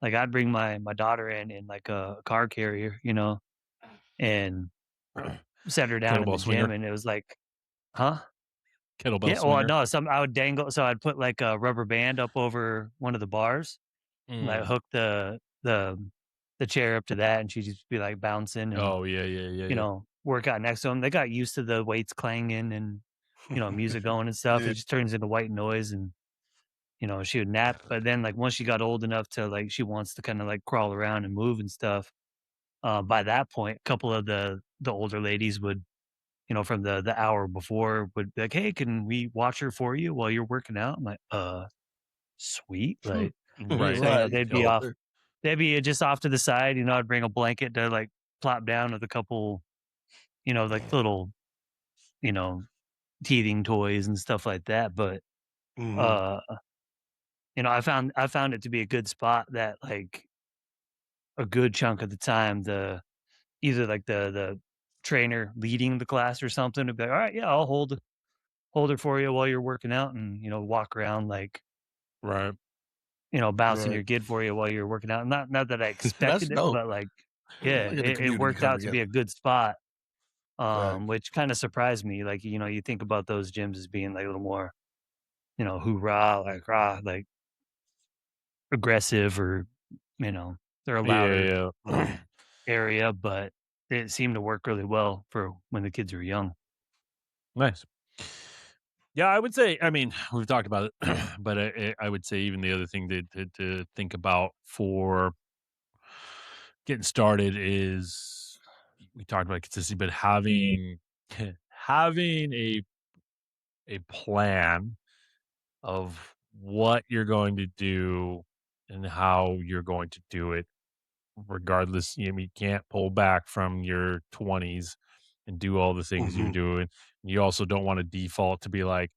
Like, I'd bring my daughter in, like, a car carrier, and set her down in the Kettlebell gym, swinger. and it was like, "Huh?" kettlebell Yeah, well, swinger. no, some I would dangle so I'd put, like, a rubber band up over one of the bars, and I Mm. hook the chair up to that, and she'd just be, like, bouncing and, Oh, yeah, yeah, yeah, yeah. work out next to them. They got used to the weights clanging and, music going and stuff. Yeah. It just turns into white noise and, she would nap, but then, like, once she got old enough to, like, she wants to kinda, like, crawl around and move and stuff, by that point, a couple of the older ladies would, from the hour before would be like, "Hey, can we watch her for you while you're working out?" I'm like, sweet." Like, Right. so, Right. they'd be Yo, off they'd be just off to the side, I'd bring a blanket to, like, plop down with a couple, like, little, you know, teething toys and stuff like that, but, mhm. uh, I found it to be a good spot that, like, a good chunk of the time, either, like, the trainer leading the class or something would be like, "Alright, yeah, I'll hold it for you while you're working out," and, walk around, like, Right. bouncing Right. your kid for you while you're working out. Not that I That's expected it, dope. but, like, Yeah, yeah, look at the it community worked coming out to be together. a good spot, Facts. which kinda surprised me. Like, you think about those gyms as being, like, a little more, hoorah, like, rah, like, aggressive or, you know, they're a louder, Yeah, yeah. area, but it seemed to work really well for when the kids were young. Nice. Yeah, I would say, I mean, we've talked about it, but I would say even the other thing to think about for getting started is we talked about consistency, but having having a plan of what you're going to do and how you're going to do it, regardless. You can't pull back from your 20s and do all the things you're Mhm. doing. You also don't want to default to be like,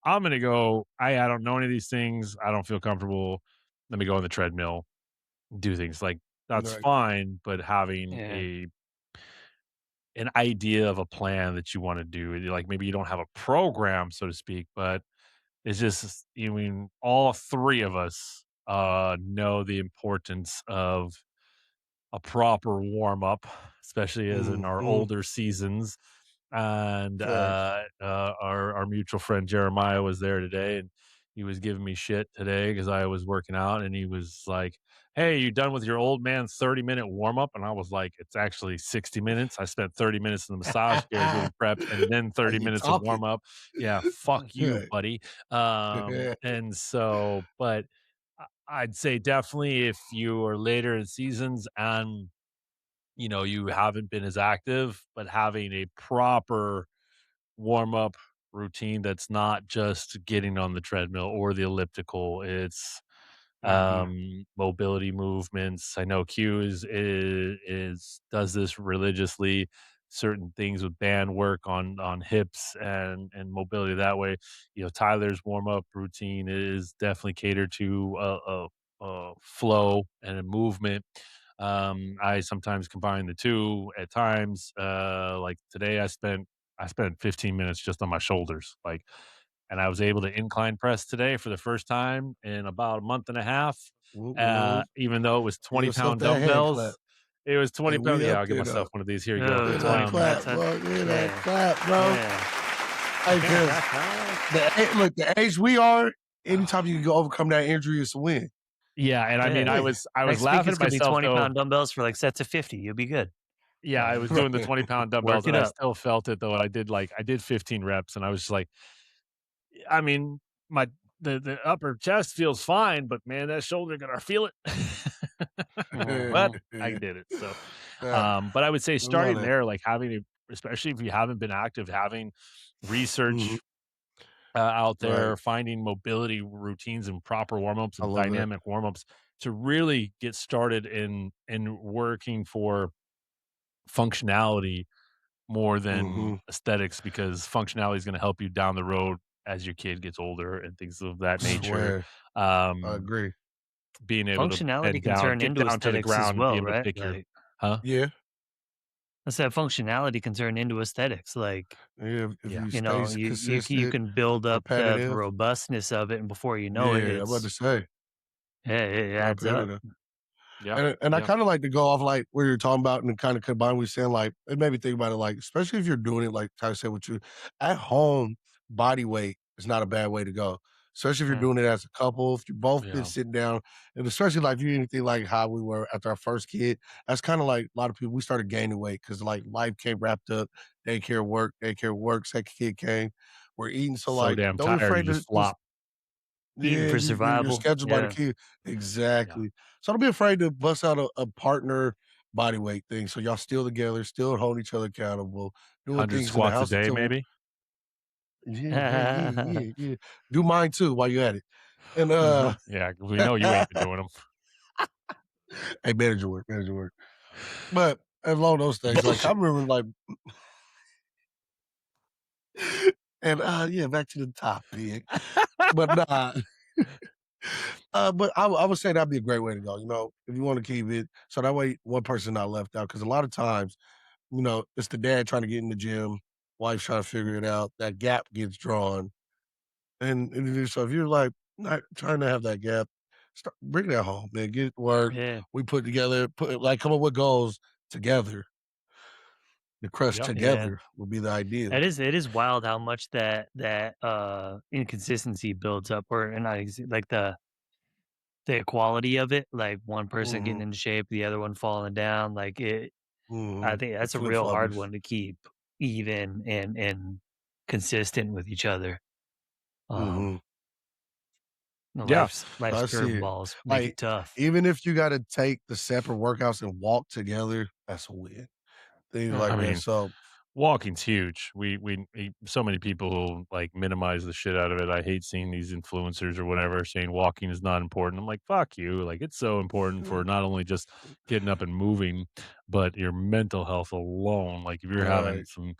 I'm gonna go. I don't know any of these things. I don't feel comfortable. Let me go on the treadmill, do things like that's Right. fine, but having Yeah. a an idea of a plan that you want to do, like maybe you don't have a program, so to speak, but it's just, you mean all three of us know the importance of a proper warm up, especially as in our Mhm. older seasons. And Facts. our mutual friend Jeremiah was there today, and he was giving me shit today because I was working out, and he was like, "Hey, you done with your old man 30-minute warm up?" And I was like, "It's actually 60 minutes. I spent 30 minutes in the massage chair getting prepped, and then How 30 you minutes of talking? warm up." Yeah, fuck you, Right. buddy. And so, but I'd say definitely if you are later in seasons and you haven't been as active, but having a proper warm up routine that's not just getting on the treadmill or the elliptical. It's Mhm. mobility movements. I know Q is does this religiously. Certain things with band work on hips and mobility that way. Tyler's warm up routine is definitely catered to a flow and a movement. I sometimes combine the two at times. Like today, I spent 15 minutes just on my shoulders, like, and I was able to incline press today for the first time in about a month and a half. Whoop, whoop. Even though it was Give 20 yourself pound that hand clap. dumbbells, it was Hey, 20 pound. we Yeah, up I'll give there myself though. one of these. Here you go. Oh, Give that man, Um, clap, that's a bro. Give that yeah, clap, bro. yeah. Hey, cause look, the age we are, anytime you can go overcome that injury, it's a win. yeah, and I mean, I Yeah. Yeah. was I was Next week, laughing it's at gonna be myself though. 20-pound dumbbells for, like, sets of 50. You'll be good. Yeah, I Like, was doing the Right. 20-pound dumbbells, work and it I up. still felt it though. I did 15 reps, and I was just like, I mean, my the upper chest feels fine, but man, that shoulder gonna feel it. But Mhm. I did it. So, Yeah, but I would say I love starting that. there, like having especially if you haven't been active, having Mhm. research out Right. there, finding mobility routines and proper warm ups I and love that. dynamic warm ups to really get started in working for functionality more than Mhm. aesthetics, because functionality is going to help you down the road as your kid gets older and things of that nature. Swear. I Um, agree. being able to Functionality bend can down, turn get into down to the aesthetics as ground and be well, able to right? pick your, Like, huh? Yeah. I said functionality can turn into aesthetics, like, Yeah. If Yeah. you stay you consistent, can build up the repetitive. robustness of it, and before you know it, Yeah, I'm about to it's say yeah, it adds up. repetitive. Yeah. And I Yeah. kind of like to go off like where you're talking about and kind of combine with saying like it made me think about it like especially if you're doing it like Ty said with you at home, body weight is not a bad way to go, especially if you're Yeah. doing it as a couple. If you both been Yeah. sitting down, and especially like if you anything like how we were after our first kid, that's kind of like a lot of people. We started gaining weight because like life came wrapped up, daycare work. Second kid came, we're eating. So So like, damn don't be tired, you afraid to just just flop. Eating yeah, for you're survival. scheduled by the Yeah. kid Yeah. exactly. So don't be afraid to bust out a partner body weight thing. So y'all still together, still holding each other accountable, doing 100 things in the squats a house day, until maybe? yeah. Do mine too while you're at it. And, Yeah, we know you ain't been doing them. hey, manager work. But along those things, like, I Bullshit. remember, like and, yeah, back to the topic. But, nah, but I would say that'd be a great way to go, if you wanna keep it so that way one person not left out. Because a lot of times, it's the dad trying to get in the gym, wife's trying to figure it out, that gap gets drawn. So if you're like not trying to have that gap, bring that home, man. Get it to work. Yeah. We put together, come up with goals together. The crush Yep. Yeah. together would be the ideal. It is wild how much that inconsistency builds up, or and not like the equality of it, like one person getting Hmm. into shape, the other one falling down. Like it, I Hmm. think The that's a flip real hard floppers. one to keep even and consistent with each other. Hmm. Um, the Yeah. life's I see it. curveballs make Like it tough. even if you got to take the separate workouts and walk together, that's a win. Things Yeah. I like that. mean, So walking's huge. So many people like minimize the shit out of it. I hate seeing these influencers or whatever saying walking is not important. I'm like, fuck you. Like it's so important for not only just getting up and moving, but your mental health alone. Like if you're having right. some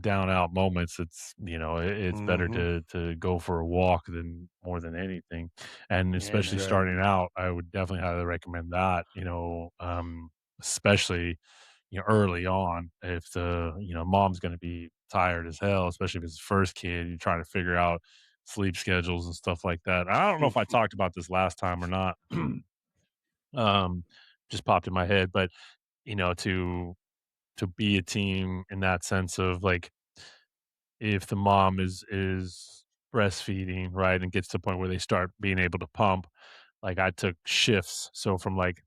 down out moments, it's better Hmm. to go for a walk than more than anything. And Yeah, especially man. starting Exactly. out, I would definitely highly recommend that, especially early on if the mom's going to be tired as hell, especially if it's the first kid, you're trying to figure out sleep schedules and stuff like that. I don't know if I talked about this last time or not. um just popped in my head, but to be a team in that sense of like if the mom is breastfeeding, right, and gets to the point where they start being able to pump, like I took shifts, so from like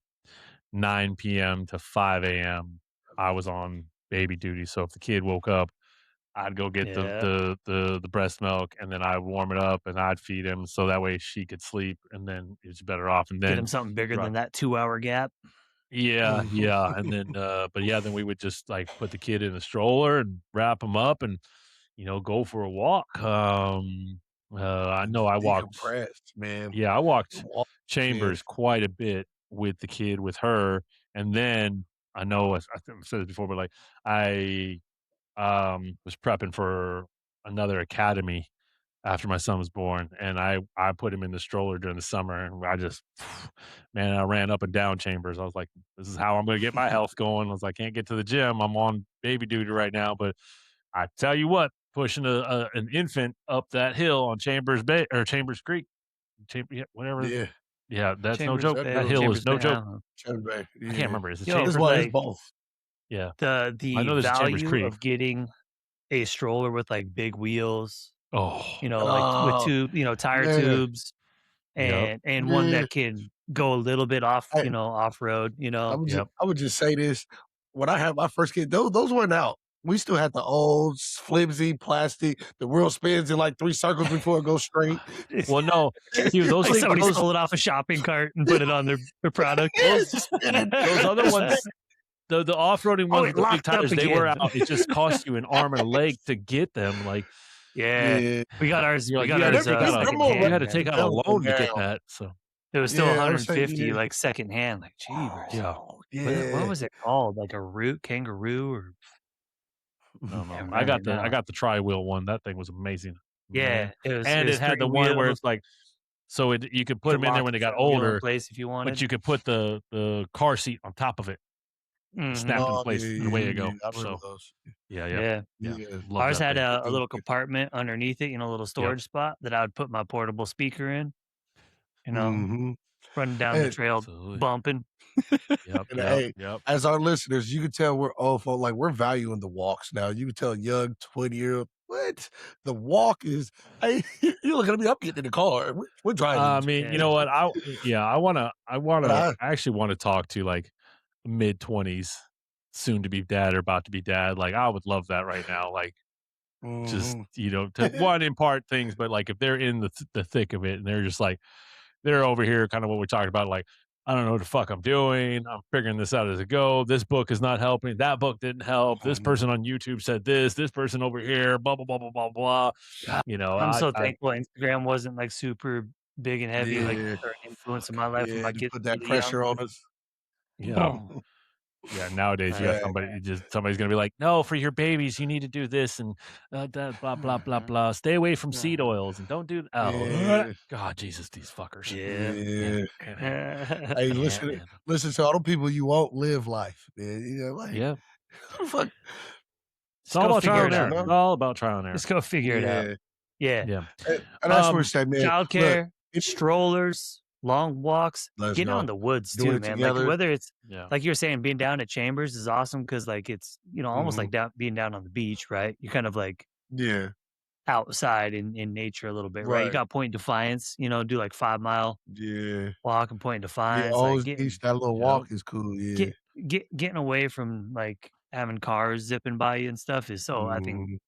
9 p.m. to 5 a.m. I was on baby duty. So if the kid woke up, I'd go get the Yeah. the the the breast milk and then I'd warm it up and I'd feed him so that way she could sleep and then it's better off. And Get then him something bigger throughout than that 2 hour gap. yeah, yeah. And then but yeah, then we would just like put the kid in a stroller and wrap him up and go for a walk. I And know just I walked decompress, man. yeah, I walked Walk, man. Chambers quite a bit with the kid with her, and then I know I think I've said this before, but, like, I, was prepping for another academy after my son was born, and I put him in the stroller during the summer, and I just man, I ran up and down Chambers. I was like, "This is how I'm gonna get my health going." I was like, "Can't get to the gym. I'm on baby duty right now," but I tell you what, pushing an infant up that hill on Chambers Bay or Chambers Creek, yeah, whatever. Yeah, Yeah, that's no Chambers joke. that Bay, That goes hill is Chambers no Bay. I joke. don't know. Shelby Bay. I can't Yeah. remember. Is it Yo, It's Chambers? one it's like both. Yeah. I the know there's a Chambers value Creek. of getting a stroller with like big wheels, Oh, like with Oh, tire man. tubes, yep, and one Yeah. that can go a little bit off, I off road, yep. I would just say this. When I had my first kid, those weren't out. We still had the old flimsy plastic. The wheel spins in like 3 circles before it goes straight. Well, no, see, those Like things somebody those stole it off a shopping cart and put it on their product. Yeah, it's those just spinning. those other It's ones, the off-roading Oh, ones with it the big locked up tires, they were again. out. It just cost you an arm and a leg to get them, like, Yeah, yeah. we got ours. you're We like, got you had to ours take out a They're more you had secondhand, to take man. out a available loan to get now. that, so It was still Yeah, I would say, 150, yeah. like secondhand. Like Jeebers. yeah. Oh, What yeah. was it called? Like a root kangaroo, or I don't know. can't I remember got the I now. got the tri-wheel one. That thing was amazing, man. Yeah, it And it was had the three one where wheel. it's like so you could You put could them in there lock when the they got front wheel in older, place if you but wanted. you could put the car seat on top of it, Hmm. snap in Oh, yeah, place, and yeah, away you yeah. go. I remember So, those. yeah, yeah, Yeah. yeah. Yeah. Love Ours that had thing. a Those little good. compartment underneath it, a little Yep. storage spot that I would put my portable speaker in, you know, Mhm. running down the And trail Absolutely. bumping. Yep, and, yep, hey, yep. as our listeners, you can tell we're old folk, like, we're valuing the walks now. You can tell young 20-year-old What? The walk is hey, you looking at me, I'm getting in the car. We're driving. I mean, you know Yeah. what? Yeah, But I actually wanna talk to, like, mid-20s, soon to be dad or about to be dad, like, I would love that right now, like, just, mhm. to one, impart things, but, like, if they're in the thick of it and they're just, like they're over here, kinda what we talked about, like, "I don't know what the fuck I'm doing. I'm figuring this out as I go. This book is not helping. That book didn't help. This Mhm. person on YouTube said this person over here, blah, blah, blah, blah, blah, blah." God, You know, I'm so I thankful Instagram wasn't, like, super big and heavy, like, Yeah, or an influence in my life when yeah, my to kids put were that really young. pressure on us. yeah. Boom. Yeah, nowadays you got Like, Yeah. somebody's gonna be like, "No, for your babies, you need to do this and, that blah, blah, blah, mhm, blah. Stay away from seed mhm. oils and don't do" oh, Yeah, God, Jesus, these fuckers. Yeah. Man, yeah. man, man, Hey, man, man. listen to all the people you won't live life, man. Like, Yeah. fuck, It's Just all go about trial figure and it you error. out. It's know? all about trial and error. Just go figure it out. Yeah, Yeah. Yeah. and that's where we Um, say, man, look, Childcare, it strollers, long walks, let's getting out in go. the woods Doing too, it man. Like together. whether it's yeah. like you're saying, being down at Chambers is awesome because like it's almost Mhm. like down being down on the beach, right? You're kind of like Yeah, outside in nature a little bit, right? You right. got Point Defiance, do like 5 mile Yeah. walk and Point Yeah, Defiance, like always beach, that little Yep. walk is cool, yeah. get getting away from like having cars zipping by you and stuff is so I think Mhm.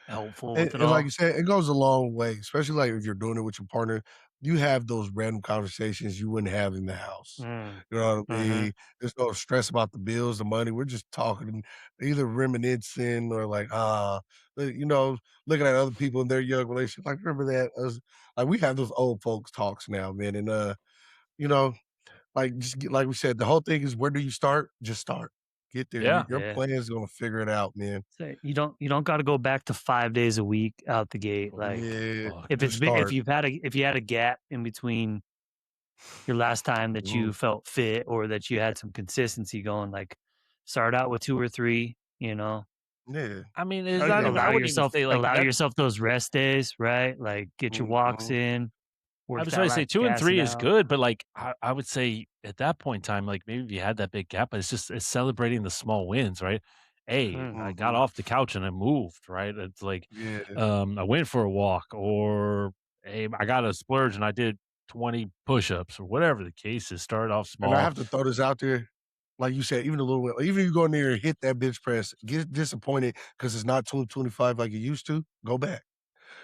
helpful And with it and like you all. said, it goes a long way, especially, like, if you're doing it with your partner. You have those random conversations you wouldn't have in the house. Mm. You know what I Mm-hmm. mean? There's no stress about the bills, the money. We're just talking, either reminiscing or like, looking at other people in their young relationship. Like, remember that? Us like, we have those old folks talks now, man, and, you know, like, just get like we said, the whole thing is where do you start? Just start. Get there. Yeah. Your Yeah. plan is gonna figure it out, man. So you don't got to go back to 5 days a week out the gate. Oh, Like Yeah, fuck. if just if start. if you had a gap in between your last time that Mhm. you felt fit or that you had some consistency going, like start out with two or three, Yeah. I mean, is I not yeah. even I wouldn't even say like allow that. yourself those rest days, right? Like get your walks Mhm. in, I work was that ready to say lactic 2 and acid 3 is out. good, but, like, I would say at that point in time, like, maybe if you had that big gap, but it's celebrating the small wins, right? "Hey, Hmm. I got Mhm. off the couch and I moved," right? It's like, Yeah. I went for a walk or, "Hey, I got a splurge and I did 20 push-ups," or whatever the case is, start off And I small. have to throw this out there, like you said, even a little bit even if you go in there and hit that bench press, get disappointed because it's not 225 like it used to, go back.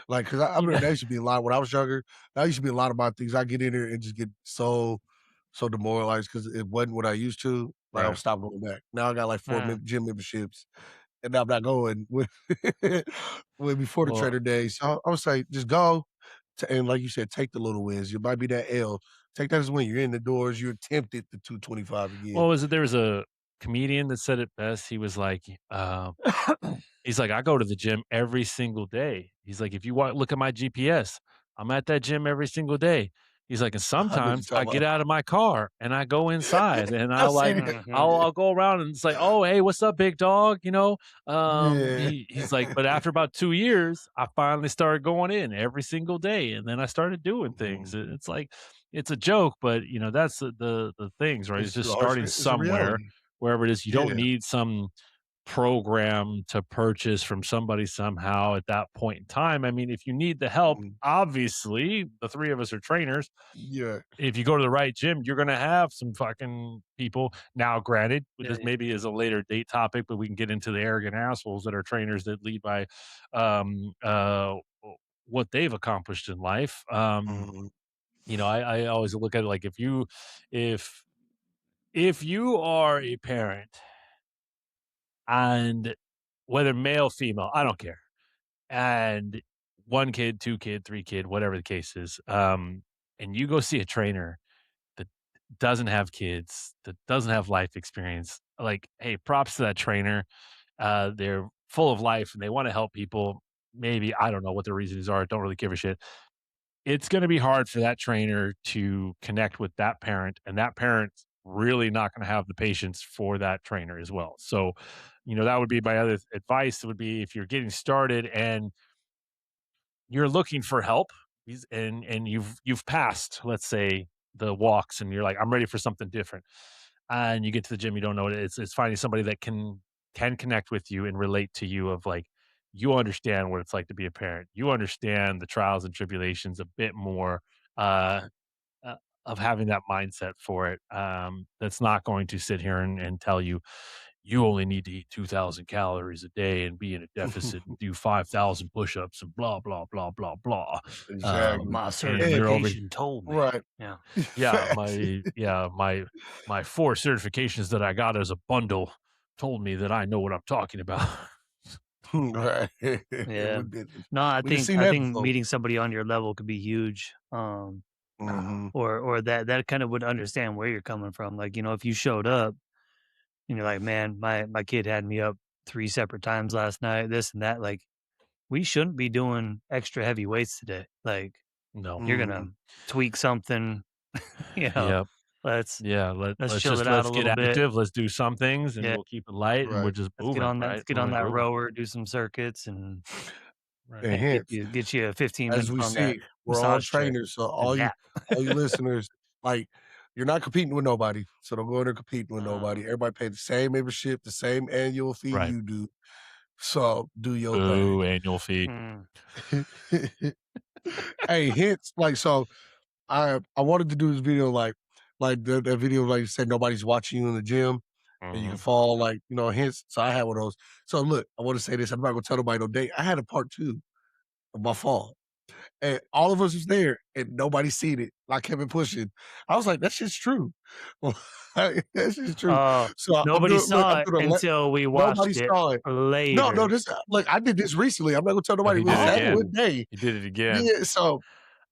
Like, 'cause I remember Yeah. that used to be a lot when I was younger, that used to be a lot of my things. I get in there and just get so demoralized because it wasn't what I used to, like, I would Right. stop going back. Now I got, like, 4 Uh, gym memberships, and I'm not going with when before the Well trader days. So I would say just go and like you said, take the little wins. You might be that L. Take that as a win. You're in the doors. You're tempted to 225 again. was it there was a comedian that said it best, he was like, he's like, "I go to the gym every single day." He's like, "If you look at my GPS, I'm at that gym every single day." He's like, "And I know what you're sometimes I talking get about. out of my car and I go inside and I've I'll like seen it. mhm. I'll Yeah. I'll go around and it's like, 'Oh, hey, what's up, big dog?' Yeah. He's like, but after about 2 years, I finally started going in every single day and then I started doing things." Mhm. It's like it's a joke, but that's the things, right? It's It's just no, starting it's a somewhere, reality. wherever it is. You don't Yeah. need some program to purchase from somebody somehow at that point in time. I mean, if you need the help, Mhm. obviously, the 3 of us are trainers. Yeah. If you go to the right gym, you're gonna have some fucking people. Now, granted, Yeah, this yeah. maybe is a later date topic, but we can get into the arrogant assholes that are trainers that lead by, um, uh, what they've accomplished in life. Mhm. I always look at it like if if you are a parent and whether male, female, I don't care. And 1 kid, 2 kid, 3 kid, whatever the case is, and you go see a trainer that doesn't have kids, that doesn't have life experience, like, hey, props to that trainer. They're full of life and they wanna help people. Maybe, I don't know what the reasons are, don't really give a shit. It's gonna be hard for that trainer to connect with that parent, and that parent's really not gonna have the patience for that trainer as well. So, that would be my other advice would be if you're getting started and you're looking for help, and you've passed, let's say, the walks, and you're like, "I'm ready for something different." And you get to the gym, you don't know what it is. It's finding somebody that can connect with you and relate to you of like, you understand what it's like to be a parent. You understand the trials and tribulations a bit more, uh, uh, of having that mindset for it. That's not going to sit here and tell you, you only need to eat 2,000 calories a day and be in a deficit and do 5,000 push-ups and blah, blah, blah, blah, blah. Exactly. My And you're over, certification told me. Right. Yeah. yeah, Facts. my 4 certifications that I got as a bundle told me that I know what I'm talking about. Right. Yeah. We've been No, I we done think seen I that think before. meeting somebody on your level could be huge. Mhm. Or that kind of would understand where you're coming from. Like, if you showed up and you're like, man, my kid had me up 3 separate times last night, this and that, like, we shouldn't be doing extra heavy weights today. Like, No. you're gonna Mhm. tweak something, you know. Yep. Let's Yeah, let's let's chill just it out let's a get little bit. active, let's do some things, and Yeah. we'll keep it light, and we'll Right. just Let's move get it, on that right? let's get on Moving and that grooving. rower, do some circuits Right. And and get hence, you get you a 15 as minutes we on that see, we're all massage chair trainers, so and nap. all you listeners, like, you're not competing with nobody, so don't go in there competing with nobody. Uh, Everybody pay the same membership, the same annual fee Right. you do, so do your thing. Boo, annual fee. mm, Hey, hence, like, so I wanted to do this video like the video like you said nobody's watching you in the gym and you can Mhm. fall like hints. So I had one of those. So look, I want to say this. I'm not gonna tell nobody no date. I had a part two of my fall. And all of us was there and nobody seen it. I kept it pushing. I was like, that shit's true. Like, that shit's true. oh, So I'm nobody doing look, I'm saw it doing until we watched nobody it saw it. No, no, later. this like I did this recently. I'm not gonna tell Oh, nobody he it did was it that again. one Oh, day. He did it again. Yeah, so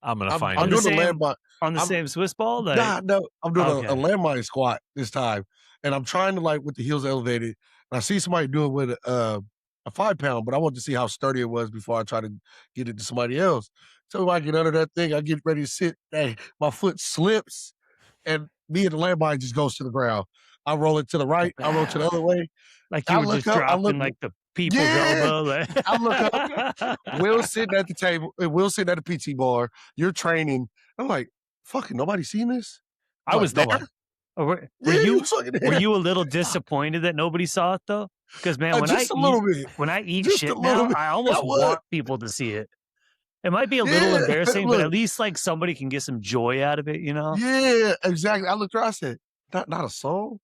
I'm gonna I'm find I'm on the doing this. a same landmark. on the I'm same Swiss ball? Like, Nah, no, I'm doing a okay. landmine squat this time, and I'm trying to like with the heels elevated. And I see somebody do it with a 5 pound, but I want to see how sturdy it was before I try to get it to somebody else. So if I get under that thing, I get ready to sit. Hey, my foot slips, and me and the landmine just goes to the ground. I roll it to the right. I roll to the other way. Like you I were look just up. I look. dropping like the people's Yeah, elbow. Like I look up. Will's sitting at the table. Will's sitting at the PT bar. You're training. I'm like, fucking nobody seen this. I I'm was like, there? nobody. Or were Yeah, you you was fucking were there. you a little disappointed that nobody saw it though? Because man, Just a little bit. when I eat Just a shit little now, bit. I I almost would. want people to see it. It might be a little Yeah. embarrassing, but at Look. least like somebody can get some joy out of it, you know? Yeah, exactly. I looked around, I said, not a soul?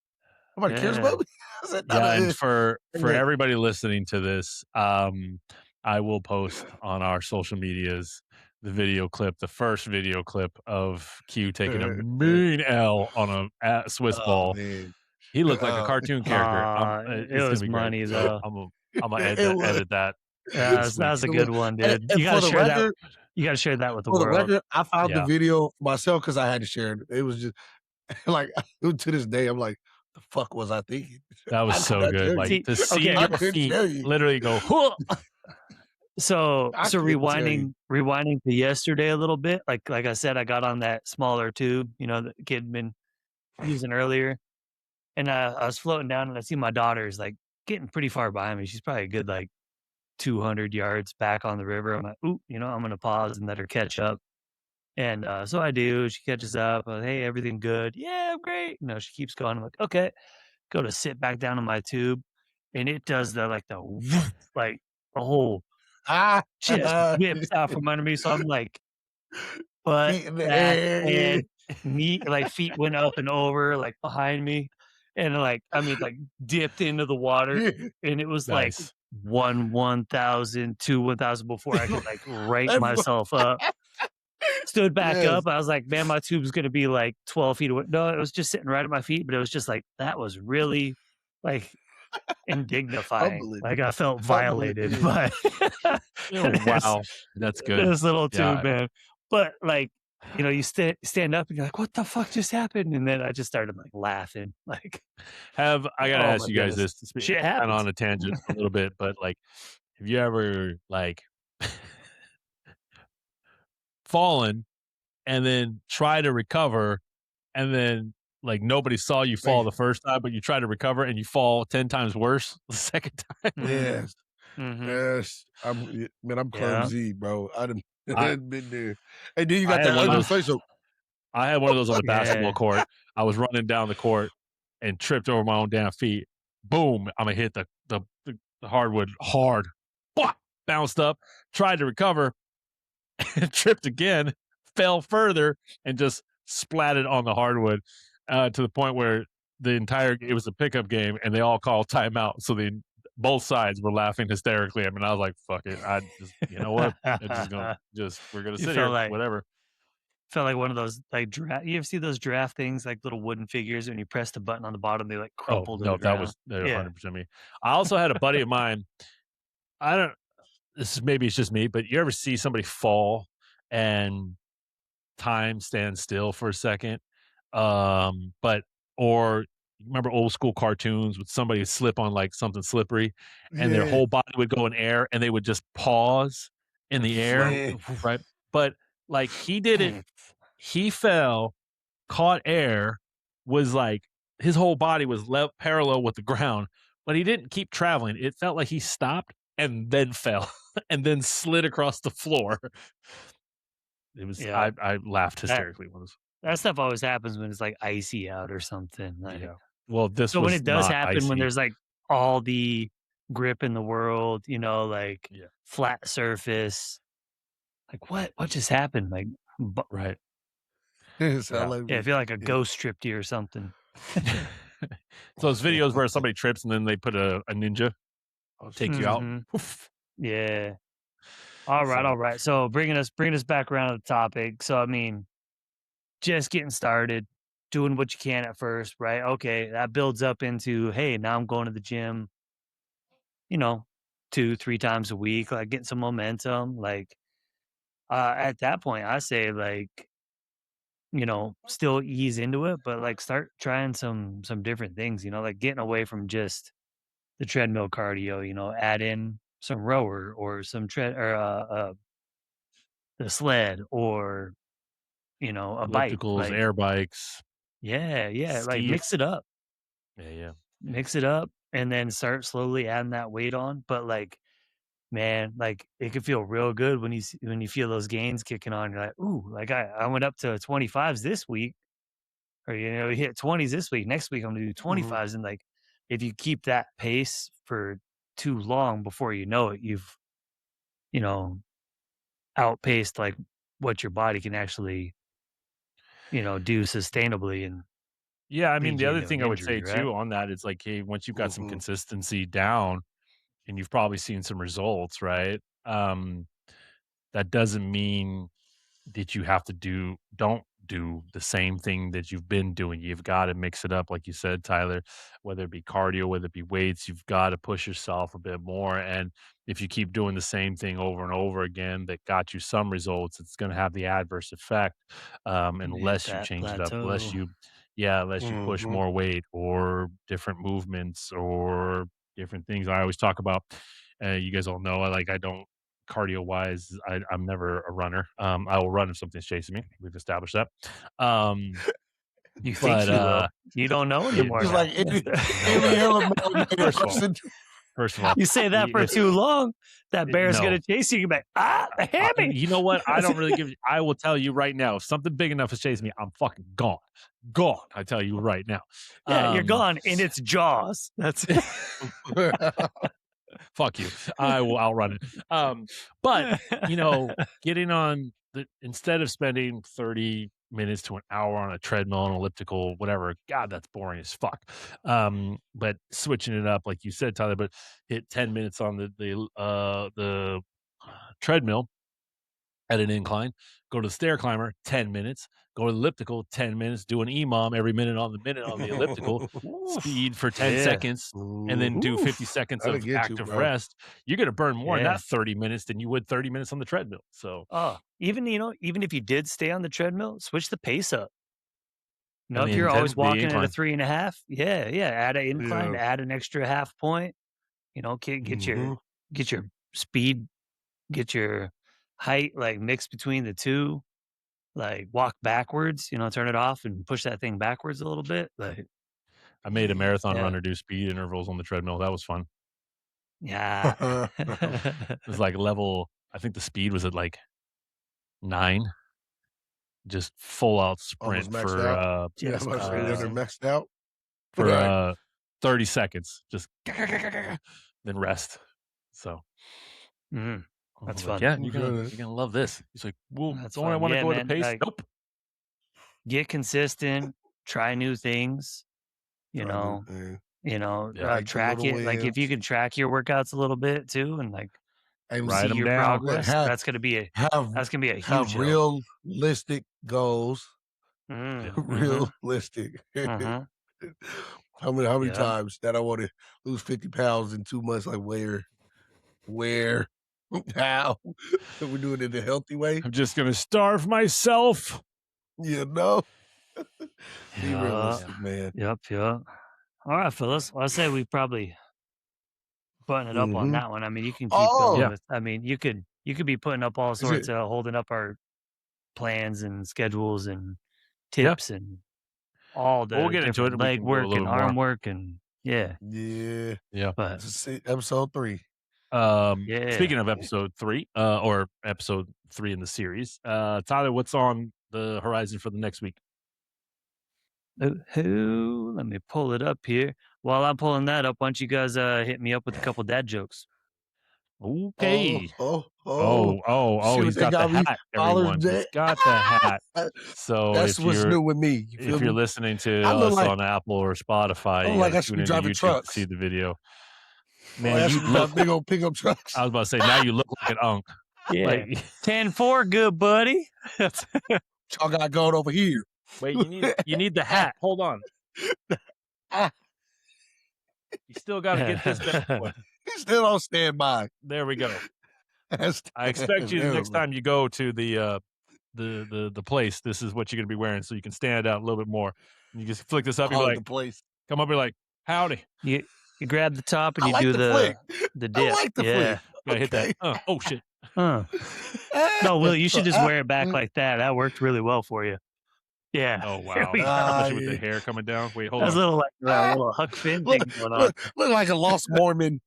Nobody cares Yeah. about me? I said, not Yeah, and a for yeah. everybody listening to this, I will post on our social medias the video clip, the first video clip of Q taking a mean L on a Swiss Oh, ball. man. He looked like a Oh, cartoon character. It It's gonna was be great. money So though. I'm gonna it was. edit that That this was that week. was a It good was. one, dude. And for the record You gotta share that with the world. I found the Yeah, video myself because I had to share it. It was just like to this day, I'm like, the fuck was I thinking? that was I could so not good. tell Like you. See, to see okay, I your couldn't feet tell you. literally go, "Huh." I so couldn't tell you. rewinding to yesterday a little bit, like I said, I got on that smaller tube, that the kid had been using earlier, and I was floating down, and I see my daughter's like getting pretty far behind me. She's probably a good like 200 yards back on the river. I'm like, ooh, I'm gonna pause and let her catch up. And so I do. She catches up. Hey, everything good? Yeah, great. She keeps going. I'm like, okay. Go to sit back down on my tube, and it does the woof, like the whole Ah, just whips out from under me. So I'm like butt feet in the back, air. head, knee, like feet went up and over, like behind me, and like I mean, like dipped into the water, Yeah. and it was like Nice. 1,000, 1,000 before I could like right Everybody- myself up. Stood back yes. up. I was like, man, my tube's gonna be like 12 feet away. No, it was just sitting right at my feet, but it was just like that was really like and dignifying. Humbling. Like I felt Humbling. violated Yeah. by Oh, this, wow. That's good. this little tube, Yeah. man. But like, you stand up and you're like, what the fuck just happened? And then I just started like laughing. Like, I gotta oh ask my you guys goodness. this, Shit kind of happens. on a tangent a little bit, but like, have you ever like fallen and then try to recover and then like nobody saw you fall Man, the first time, but you try to recover and you fall 10 times worse the second time? Mm, yes. hmm Yes. I'm Yeah. clumsy, bro. I done I been there. And then you I got had that one of ugly those. face of I had one of those on the basketball Yeah. court. I was running down the court and tripped over my own damn feet. Boom! I'ma hit the hardwood hard. Bwah! bounced up, tried to recover, tripped again, fell further, and just splatted on the hardwood to the point where it was a pickup game, and they all called timeout. So both sides were laughing hysterically. I mean, I was like, "Fuck it, I just, you know what? I'm just gonna we're gonna You sit here, whatever." felt like one of those like draft. You ever see those draft things, like little wooden figures, when you press the button on the bottom, they like Oh crumple to no, the that ground. was Yeah, 100% me. I also had a buddy of mine. I don't. This is maybe it's just me, but you ever see somebody fall and time stands still for a second? But or you remember old school cartoons with somebody would slip on like something slippery and their Yeah. whole body would go in air and they would just pause in and the air, float. Man. right? But like he did it, he fell, caught air, was like his whole body was parallel with the ground, but he didn't keep traveling. It felt like he stopped and then fell and then slid across the floor. It was Yeah, I laughed that hysterically when this. that stuff always happens when it's like icy out or something. Like, Yeah. Well, this so when was it does not happen, when icy. there's like all the grip in the world, like Yeah. flat surface, like what just happened? Like, Right. It sound Yeah. like yeah, I feel like a ghost tripped you or something. So those videos where somebody trips and then they put a ninja Oh, take you shit. out. Hmm. Poof. Yeah. All right, So all right. So bringing us back around to the topic. So I mean, just getting started, doing what you can at first, right? Okay, that builds up into, hey, now I'm going to the gym, you know, 2, 3 times a week, like getting some momentum. Like at that point, I say like, still ease into it, but like start trying some different things, like getting away from just the treadmill cardio, add in some rower or some tread or the sled or a bike. ellipticals, Like, air bikes, yeah, yeah, like ski. mix it up. Yeah, yeah, yeah. Mix it up and then start slowly adding that weight on. But like, man, like it can feel real good when when you feel those gains kicking on. You're like, ooh, like I went up to 25s this week, or you hit 20s this week. Next week I'm gonna do Mhm. 25s. And like if you keep that pace for too long, before you know it, you've, you know, outpaced like what your body can actually, do sustainably and Yeah, I mean, lead the you other into an thing I would injury, say right? too on that is like, hey, once you've got some Mhm. consistency down and you've probably seen some results, right? That doesn't mean that you have to don't do the same thing that you've been doing. You've got to mix it up, like you said, Tyler, whether it be cardio, whether it be weights, you've got to push yourself a bit more. And if you keep doing the same thing over and over again that got you some results, it's going to have the adverse effect. Hit Unless you that change it up, plateau. unless you push Mhm. more weight or different movements or different things. I always talk about, you guys all know, I don't cardio wise, I'm never a runner. I will run if something's chasing me. We've established that. Um, You think but you will. You don't know anymore Just no, now. like any no. other melanated First of all, person. first of all, You say that for if too long, that bear's no, gonna chase you. You're like, ah, the hammy. you know what? I don't really give. I will tell you right now, if something big enough is chasing me, I'm fucking gone, gone. I tell you right now. Yeah, you're Um, gone in its jaws. That's Fuck you. I will outrun it. But getting on instead of spending 30 minutes to an hour on a treadmill, an elliptical, whatever, God, that's boring as fuck. But switching it up, like you said, Tyler, but hit 10 minutes on the treadmill at an incline, go to the stair climber, 10 minutes, go to the elliptical, 10 minutes, do an EMOM every minute on the elliptical, Oof. speed for 10 Yeah. seconds, and then Mhm. do 50 Oof. seconds That'll of get you, active bro. rest. You're going to burn more in Yeah. that 30 minutes than you would 30 minutes on the treadmill. So, Oh, even if you did stay on the treadmill, switch the pace up. and If you're always the walking at a incline. 3.5, yeah, add an incline, Yeah. add an extra half point. Mhm. Get your speed, get your height like mixed between the two. Like walk backwards, turn it off and push that thing backwards a little bit. Like, I made a marathon yeah, runner do speed intervals on the treadmill. That was fun. yeah. It was like level, I think the speed was at like 9, just full out Almost sprint maxed out. Yeah, I'm Just about to say they're uh, cruising. maxed out. for Right. 30 seconds, just then rest. So Mhm. I That's was like, fun. yeah, I'm you're trying gonna love this. He's like, well, That's don't I fun. want to Yeah, go at a man. pace? Like, Nope. get consistent, try new things, you try new know, things. Yeah. Take the track little it. Like, if you wins. can track your workouts a little bit too and, like, Hey, see Write them your down. look, progress, have that's gonna be a have huge help. realistic goals. Yeah. Mm, mhm, Realistic. mhm. How many Yeah. times that I want to lose 50 pounds in 2 months? Like where, how? We do it in a healthy way, I'm just gonna starve myself. you know? Be Yeah. Yeah. realistic, man. Yep, yep. Alright, fellas. Well, I say we probably button it up on Hmm. that one. I mean, you can keep going Oh, Yeah. with I mean, you could be putting up all is sorts it? of holding up our plans and schedules and Yeah. tips and all Well, we'll the get into it different and we leg can go a work little and bit arm more. work and yeah, Yeah. Yeah. but Episode 3. yeah. Speaking of episode 3, or episode 3 in the series, Tyler, what's on the horizon for the next week? Ooh, let me pull it up here. While I'm pulling that up, why don't you guys hit me up with a couple dad jokes? Oh, Okay. oh, oh. Oh, Shoot, he's they got the got me hat, Father's everyone. He's Day. got the hat. So That's what's new with me. You if feel you're me? listening to I look us like on Apple or Spotify, you I gotta should tune be into driving YouTube to see trucks. the video. Like Man, I you should be look driving big old pickup trucks. I was about to say, now you look like an unk. Yeah. Like 10-4, good buddy. Y'all got going over here. wait, you need the hat. Hold on. Ah, You still gotta get this bad boy. he's still on standby. There we go. That's I expect you the next terrible. time you go to the place, this is what you're gonna be wearing so you can stand out a little bit more. And you just flick this up, you be Hog like, the place. come up, be like, howdy. You grab the top and I you like do the flick. the I dip. like the Yeah. flick. You gotta hit that. Okay. Oh shit. Huh. No, Will, you should just wear it back like that. That worked really well for you. Yeah. Oh There wow. we go. Especially with the yeah. hair coming down. Wait, hold That's a on. little like a Ah, little Huck Finn look, thing going on. look like a lost Mormon.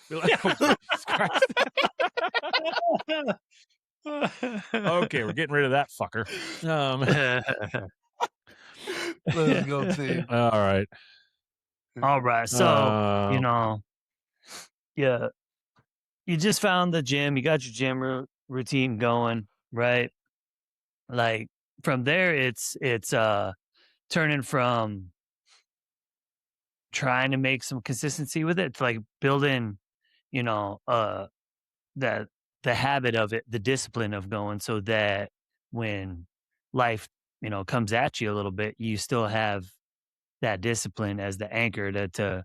Be like, oh Jesus Christ. Okay, we're getting rid of that fucker. Let's go, team. All right. All right. So, Um, yeah, you just found the gym, you got your gym routine going, right? Like from there it's turning from trying to make some consistency with it to like building, you know, that the habit of it, the discipline of going so that when life, comes at you a little bit, you still have that discipline as the anchor to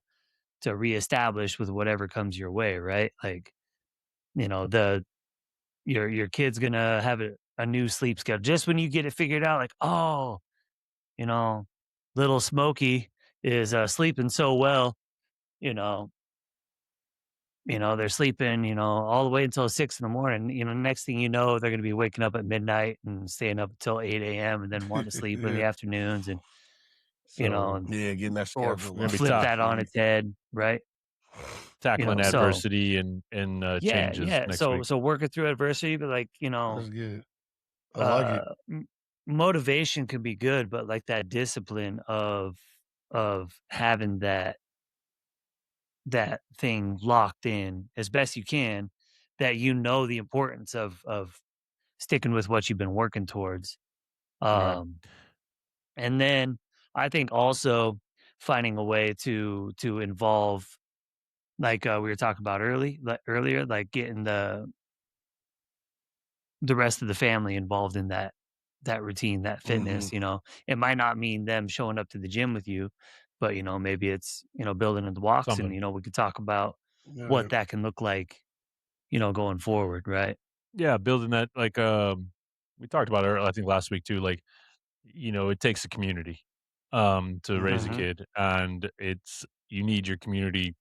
reestablish with whatever comes your way, right? Like, the your kid's gonna have a new sleep schedule. Just when you get it figured out, like, oh, you know, little Smokey is sleeping so well, you know, they're sleeping, all the way until 6 in the morning. Next thing you know, they're gonna be waking up at midnight and staying up until 8 a.m. and then wanting to sleep in the Yeah. afternoons and so Yeah, getting that or schedule we're gonna up. be flip that on Yeah. its head, right? tackling So adversity and yeah, changes yeah. next So week. so working through adversity, but like, That's good. I like uh it. motivation can be good, but like that discipline of having that thing locked in as best you can, that the importance of sticking with what you've been working towards. Right. um and then I think also finding a way to involve, like we were talking about earlier, like getting the rest of the family involved in that routine, that Hmm. fitness. It might not mean them showing up to the gym with you, but maybe it's, building in the walks, and Something. we could talk about Yeah. what that can look like, going forward, right? Yeah, building that like we talked about it I think last week too, like, it takes a community to raise a Hmm. Mhm. kid, and you need your community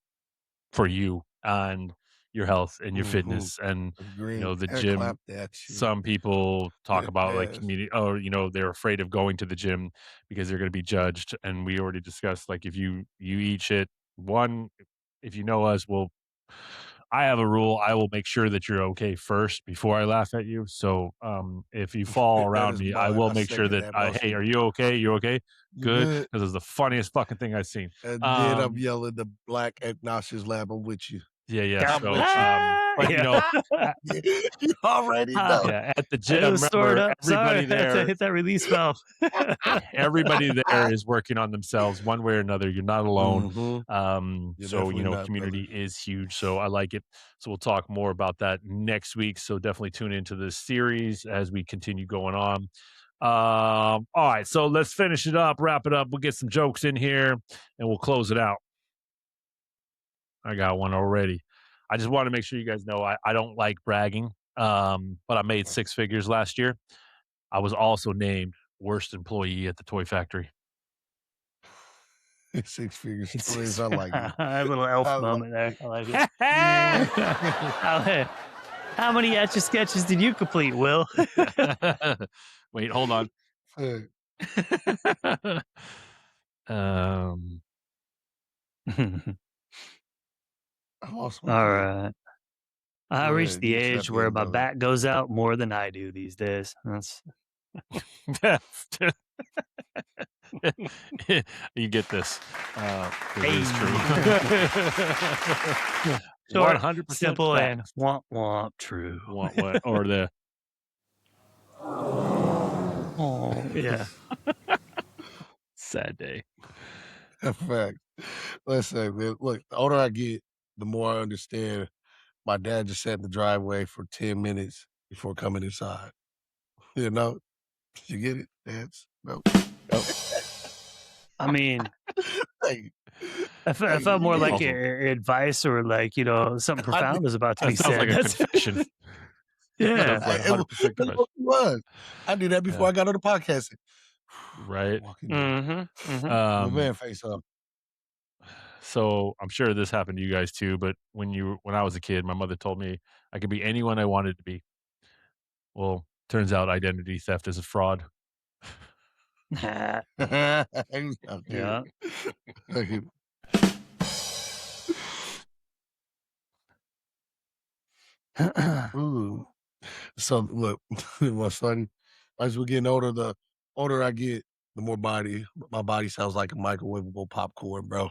for you and your health and your Hmm. fitness and Agree. the Hair clap gym. that shit. Some people talk about like Yes. community, oh, they're afraid of going to the gym because they're going to be judged, and we already discussed, like, if you eat shit, one, if you know us, I have a rule. I will make sure that you're okay first before I laugh at you. So, if you fall That around is me, I mine. will I make sure second that that hey, motion. are you okay? You okay? You Good. good? Because it's the funniest fucking thing I've seen. And then I'm Um, yelling the black obnoxious lab. I'm with you. Yeah. God So, bless you. but Yeah. You already know. yeah, at the It gym, was stored remember up. everybody Sorry, I had to there, hit that release valve. everybody there is working on themselves one way or another. You're not alone. Mhm. You're So definitely not, community brother. is huge. So I like it. So we'll talk more about that next week. So definitely tune into this series as we continue going on. All right, so let's finish it up, wrap it up. We'll get some jokes in here, and we'll close it out. I got one already. I just want to make sure you guys know I don't like bragging, but I made 6 figures last year. I was also named worst employee at the toy factory. 6 figure stories. I like it. A little elf I like moment there. it. I like it. How many etch a sketches did you complete, Will? Wait, hold on. Hey, um, I lost my All kid. right. I Go reached ahead. the You age tap where in, my brother. back goes out more than I do these days. That's you get this. It is true. short, 100% simple, fact. and womp womp true. What or the Oh, yeah. sad day. Fact. Listen, man. Look, the older I get, the more I understand. My dad just sat in the driveway for 10 minutes before coming inside. You know, you get it, dads? No. I mean, Hey, I felt more you like get Also, advice or like, something it. I profound was about to that be sounds said. like a That's confession. yeah. Sounds like It 100% confession. was. I did that before Yeah. I got on the podcast. Right. Walking in. Mm-hmm. My Um, man face up. so I'm sure this happened to you guys too, but when I was a kid, my mother told me I could be anyone I wanted to be. Well, turns out identity theft is a fraud. Mm-hmm. Yeah. Ooh. So look, my son, as we're getting older, the older I get, the more my body sounds like a microwavable popcorn, bro.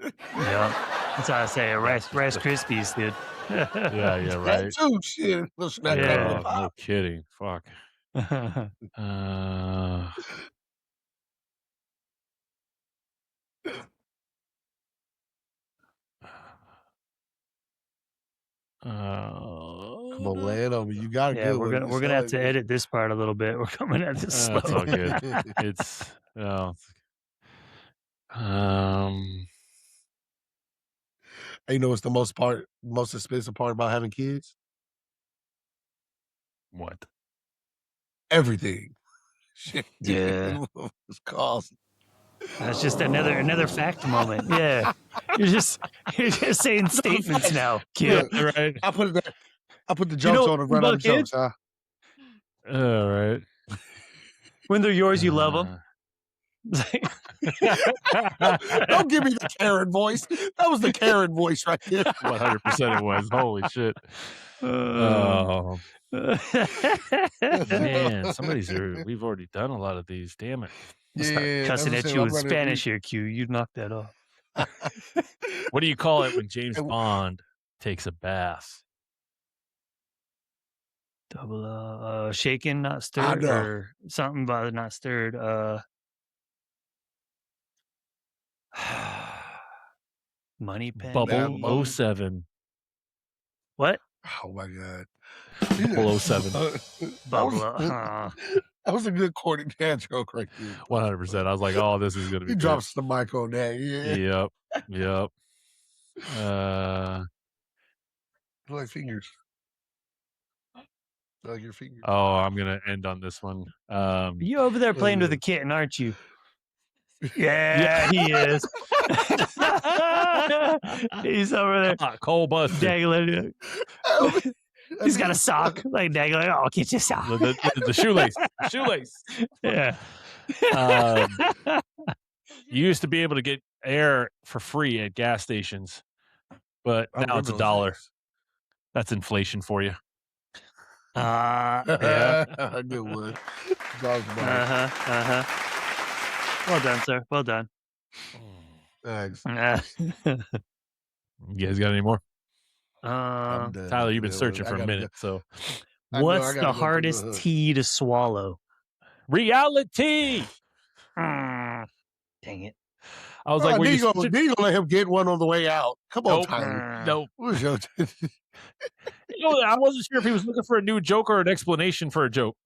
Yeah. That's how I say it. Yeah. Rice Krispies, dude. Yeah, That right. too, shit. Little snack crackle Yeah. and No pop. kidding. Fuck. Uh, Come on, uh, land on me. You got a Yeah, good we're one. gonna It we're gonna sound have like to edit this part a little bit. We're coming at this slow. it's all good. It's um You know what's the most expensive part about having kids? what? Everything. Shit. Yeah. It's cost. That's just another fact moment. Yeah. You're just saying statements Facts. now, kid. Look, Right. I put the You jokes know on and what run out of about kids? jokes, huh? All right. When they're yours, you love them. Don't give me the Karen voice. That was the Karen voice right there. 100% it was. Holy shit. Oh man, we've already done a lot of these. Damn it. I'll start Yeah, that's cussing what I'm at saying. you I'm in running. Spanish here, Q. You knock that off. What do you call it when James And- Bond takes a bath? Double shaken, not I stirred, know. or something about not stirred. Money pen. Bubble Bubble. 07. What? Oh my god. 007. Bubble. That was a good corny dad joke right there. 100%. I was like, oh, this is going to be He good. drops the mic on that. Yeah. Yep. Like fingers. Like your fingers. Oh, I'm going to end on this one. You over there playing with a kitten, aren't you? Yeah, he is. He's over there Cole Buster. dangling. He's got a sock, like dangling. Oh, get your sock. The shoelace. The shoelace. Yeah. You used to be able to get air for free at gas stations, but I now it's remember those $1. days. That's inflation for you. Yeah. Good one. Dog's bark. Well done, sir. Well done. Thanks. You guys got any more? I'm done. Tyler, you've been Yeah, searching I for a gotta go. minute, so I know I What's the gotta go through the hardest hood. tea to swallow? reality. Mm, dang it. I was like, Bro, were then you you gonna searching? then you gonna let him get one on the way out. Come on, Nope, Tyler. Mm. nope. What was your I wasn't sure if he was looking for a new joke or an explanation for a joke.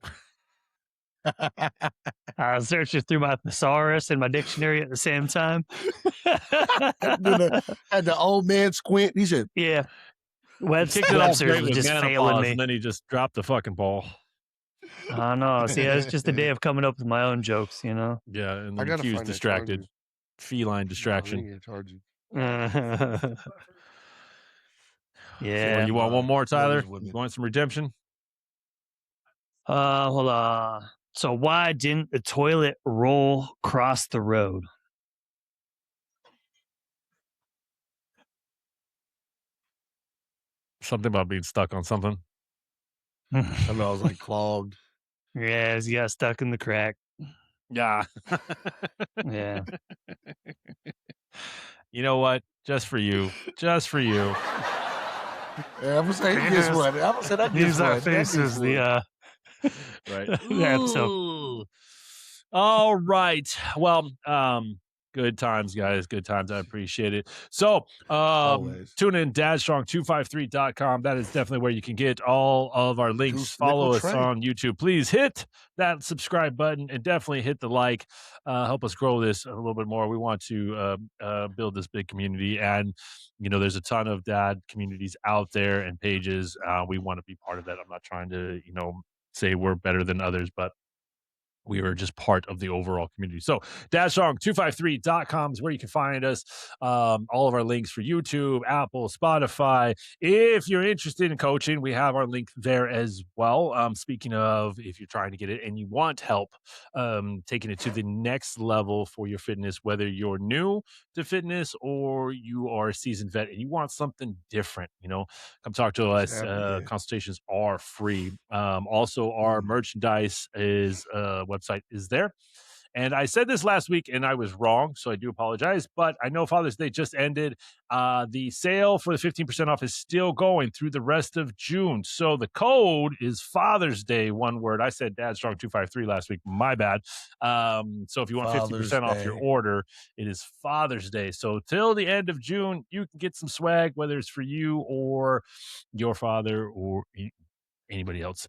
I was searching through my thesaurus and my dictionary at the same time. had the old man squint? He said, Yeah. He kicked it off Webster's great was with just failing menopause, me. and then he just dropped the fucking ball. I know. See, it's just a day of coming up with my own jokes, you know? Yeah, and I then gotta Q's find that distracted. charger. Feline No, distraction. he ain't charging. Well, Yeah. you want one more, That Tyler? is what You it want some redemption? Hold on. So why didn't the toilet roll across the road? Something about being stuck on something. I know I was like clogged. Yeah, he got stuck in the crack. Yeah. Yeah. You know what? Just for you. Just for you. Yeah, I'm gonna say he gets one. I'm gonna say that gets These are one. That gets faces. one. Right. The episode. Ooh. All right. Well, good times, guys. Good times. I appreciate it. So, Always. tune in dadstrong253.com. That is definitely where you can get all of our links. Juice Follow Nickel us Trey. on YouTube. Please hit that subscribe button and definitely hit the like. Help us grow this a little bit more. We want to build this big community, and there's a ton of dad communities out there and pages. We want to be part of that. I'm not trying to say we're better than others, but we are just part of the overall community. So dadstrong253.com is where you can find us. All of our links for YouTube, Apple, Spotify. If you're interested in coaching, we have our link there as well. Speaking of, if you're trying to get it and you want help taking it to the next level for your fitness, whether you're new to fitness or you are a seasoned vet and you want something different, come talk to us. Exactly, yeah. Consultations are free. Also, our merchandise website is there. And I said this last week and I was wrong, so I do apologize. But I know Father's Day just ended. The sale for the 15% off is still going through the rest of June. So the code is Father's Day, one word. I said Dad Strong 253 last week. My bad. So if you want Father's 50% off your Day. order, it is Father's Day. So till the end of June, you can get some swag, whether it's for you or your father or anybody else.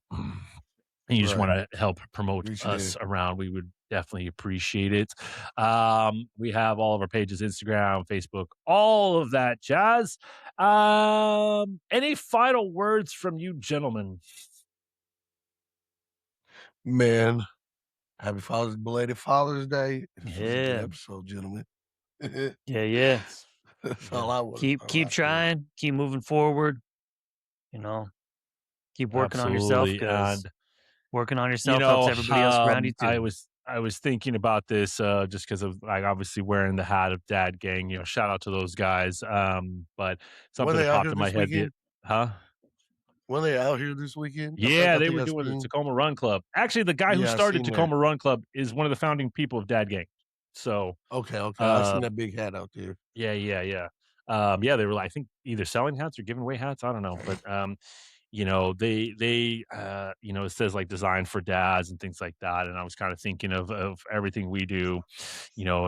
And you just want to help promote us around, we would definitely appreciate it. We have all of our pages, Instagram, Facebook, all of that jazz. Any final words from you gentlemen? Man, happy belated Father's Day. This was a good Yeah. episode, gentlemen. Yeah. That's all I want. Keep trying, keep moving forward. Keep working on yourself, Absolutely. because And working on yourself helps everybody else around you too. I was thinking about this just because of obviously wearing the hat of Dad Gang. Shout out to those guys. But something that popped in my head. Huh? Were they out here this weekend? Yeah, they were doing the Tacoma Run Club. Actually, the guy who started Tacoma Run Club is one of the founding people of Dad Gang. So okay, I seen that big hat out there. Yeah. They were, I think, either selling hats or giving away hats. I don't know, but they it says like designed for dads and things like that. And I was kind of thinking of everything we do,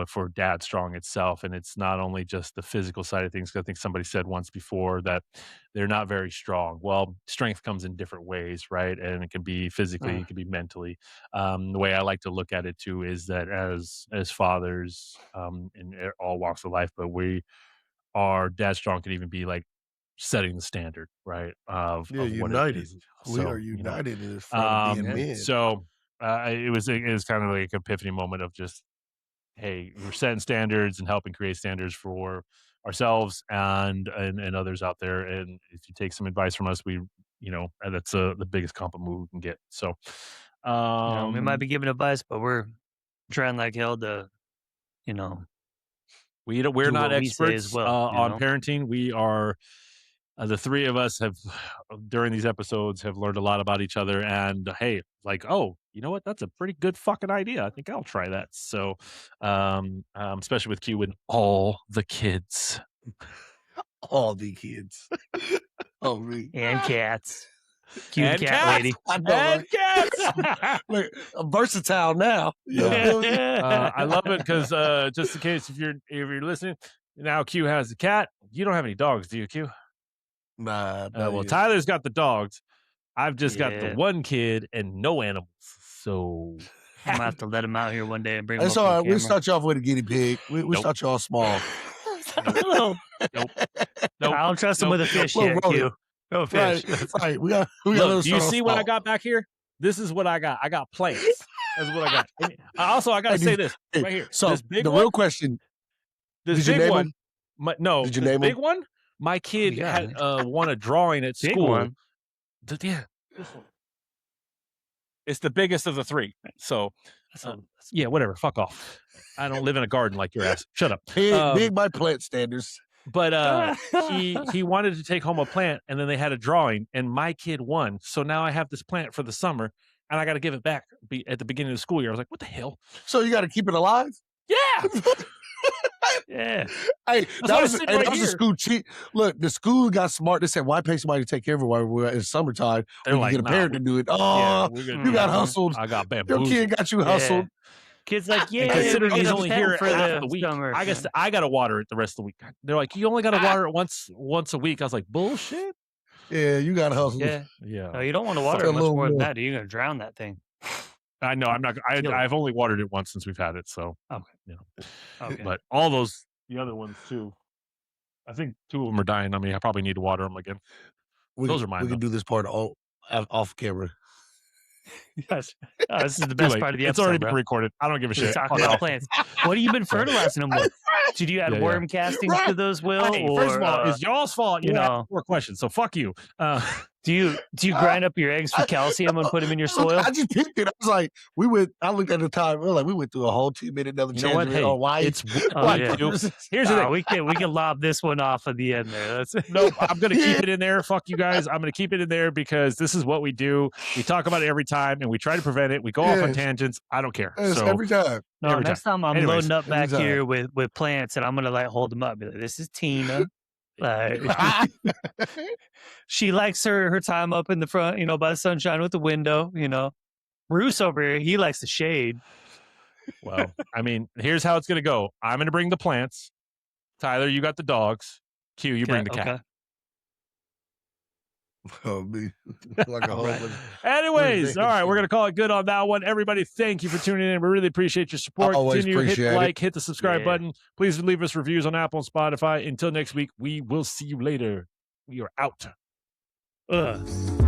for Dad Strong itself. And it's not only just the physical side of things. I think somebody said once before that they're not very strong. Well, strength comes in different ways, right? And it can be physically, it can be mentally. The way I like to look at it too is that as fathers, in all walks of life, but our Dad Strong can even be like setting the standard, right? Of what united. it is. We are united in this front of being men. So it was kind of like an epiphany moment of just, hey, we're setting standards and helping create standards for ourselves and others out there. And if you take some advice from us, that's the biggest compliment we can get. So we might be giving advice, but we're trying like hell to, we're not experts on know? parenting. We are the three of us have during these episodes have learned a lot about each other, and hey, like, oh, you know what? That's a pretty good fucking idea. I think I'll try that. So, especially with Q and all the kids. all the kids. Oh, me. And cats. Cute And cat cats. lady. I know, And right? cats. Like, I'm versatile now. You Yeah. feel me? I love it because just in case if you're listening, now Q has a cat. You don't have any dogs, do you, Q? Nah, Well, Tyler's got the dogs. I've just got the Yeah. one kid and no animals. So I'm gonna have to let him out here one day and bring him That's up all on right. camera. We start you off with a guinea pig. We Nope. start you all small. Nope. I don't trust him with a fish Little yet, rodent. Q. No fish. Right. We got look, do you see what I got back here? This is what I got. I got plants. That's what I got. And I got to say this right here. So this big the one, real question: this did you big name one, him? no, Did you this name big him? one, my kid Yeah. had won a drawing at Big school. one. Yeah, this one. It's the biggest of the three. So, yeah, whatever. Fuck off. I don't live in a garden like your ass. Shut up. Big by plant standards. But he wanted to take home a plant, and then they had a drawing, and my kid won. So now I have this plant for the summer, and I got to give it back at the beginning of the school year. I was like, what the hell? So you got to keep it alive? Yeah. Yeah. Hey, That's that why was, it's sitting hey, right that was a here. school cheat. Look, the school got smart. They said, why pay somebody to take care of it while we're in summertime? They're We like, can get a nah, parent to do it. yeah, Oh, we're gonna you do got that. hustled. I got Your bamboozled. kid got you hustled. Kid's like, yeah, And considering he's only here for half the week, summer. I guess I got to water it the rest of the week. They're like, you only got to water it once a week. I was like, bullshit. Yeah, you got hustled. Yeah. Yeah. No, you don't want to water Fuck it a much little more than more. that. You're gonna drown that thing. I know. I'm not. Kill it. I've only watered it once since we've had it. So, Okay. you know. Okay. But all those, the other ones too. I think 2 of them are dying on me. I probably need to water them again. Those are mine, We though. can do this part off camera. Yes. Oh, this is the Too best late. part of the It's episode, already bro. been recorded. I don't give a Just shit. talking Fuck about off. plants. What have you been fertilizing them with? Did you add Yeah, yeah. worm castings to those, Will? Hey, or first of all, it's y'all's fault. You know, 4 questions. So fuck you. do you grind up your eggs for calcium and put them in your soil? I just picked it. I was like, I looked at the time. We went through a whole 2 minute another You know what? chance. Hey, Oh, why? it's Oh, yeah. Here's the thing. We can lob this one off at the end there. That's Nope, I'm gonna keep it in there. Fuck you guys. I'm gonna keep it in there because this is what we do. We talk about it every time, and we try to prevent it. We go off on Yes. tangents. I don't care. Yes, So every time. No, every next time I'm Anyways, loading up back every time. here with plants, and I'm gonna like hold them up, be like, "This is Tina." Like, she likes her time up in the front, by the sunshine with the window. Bruce over here, he likes the shade. well, I mean, here's how it's gonna go. I'm gonna bring the plants. Tyler, you got the dogs. Q, you bring the cat. Okay. Oh, me. Like a whole Right. bunch. Anyways, all right, we're gonna call it good on that one. Everybody, thank you for tuning in. We really appreciate your support. Always Continue, hit appreciate it. like, hit the subscribe Yeah. button. Please leave us reviews on Apple and Spotify. Until next week, we will see you later. We are out. Ugh.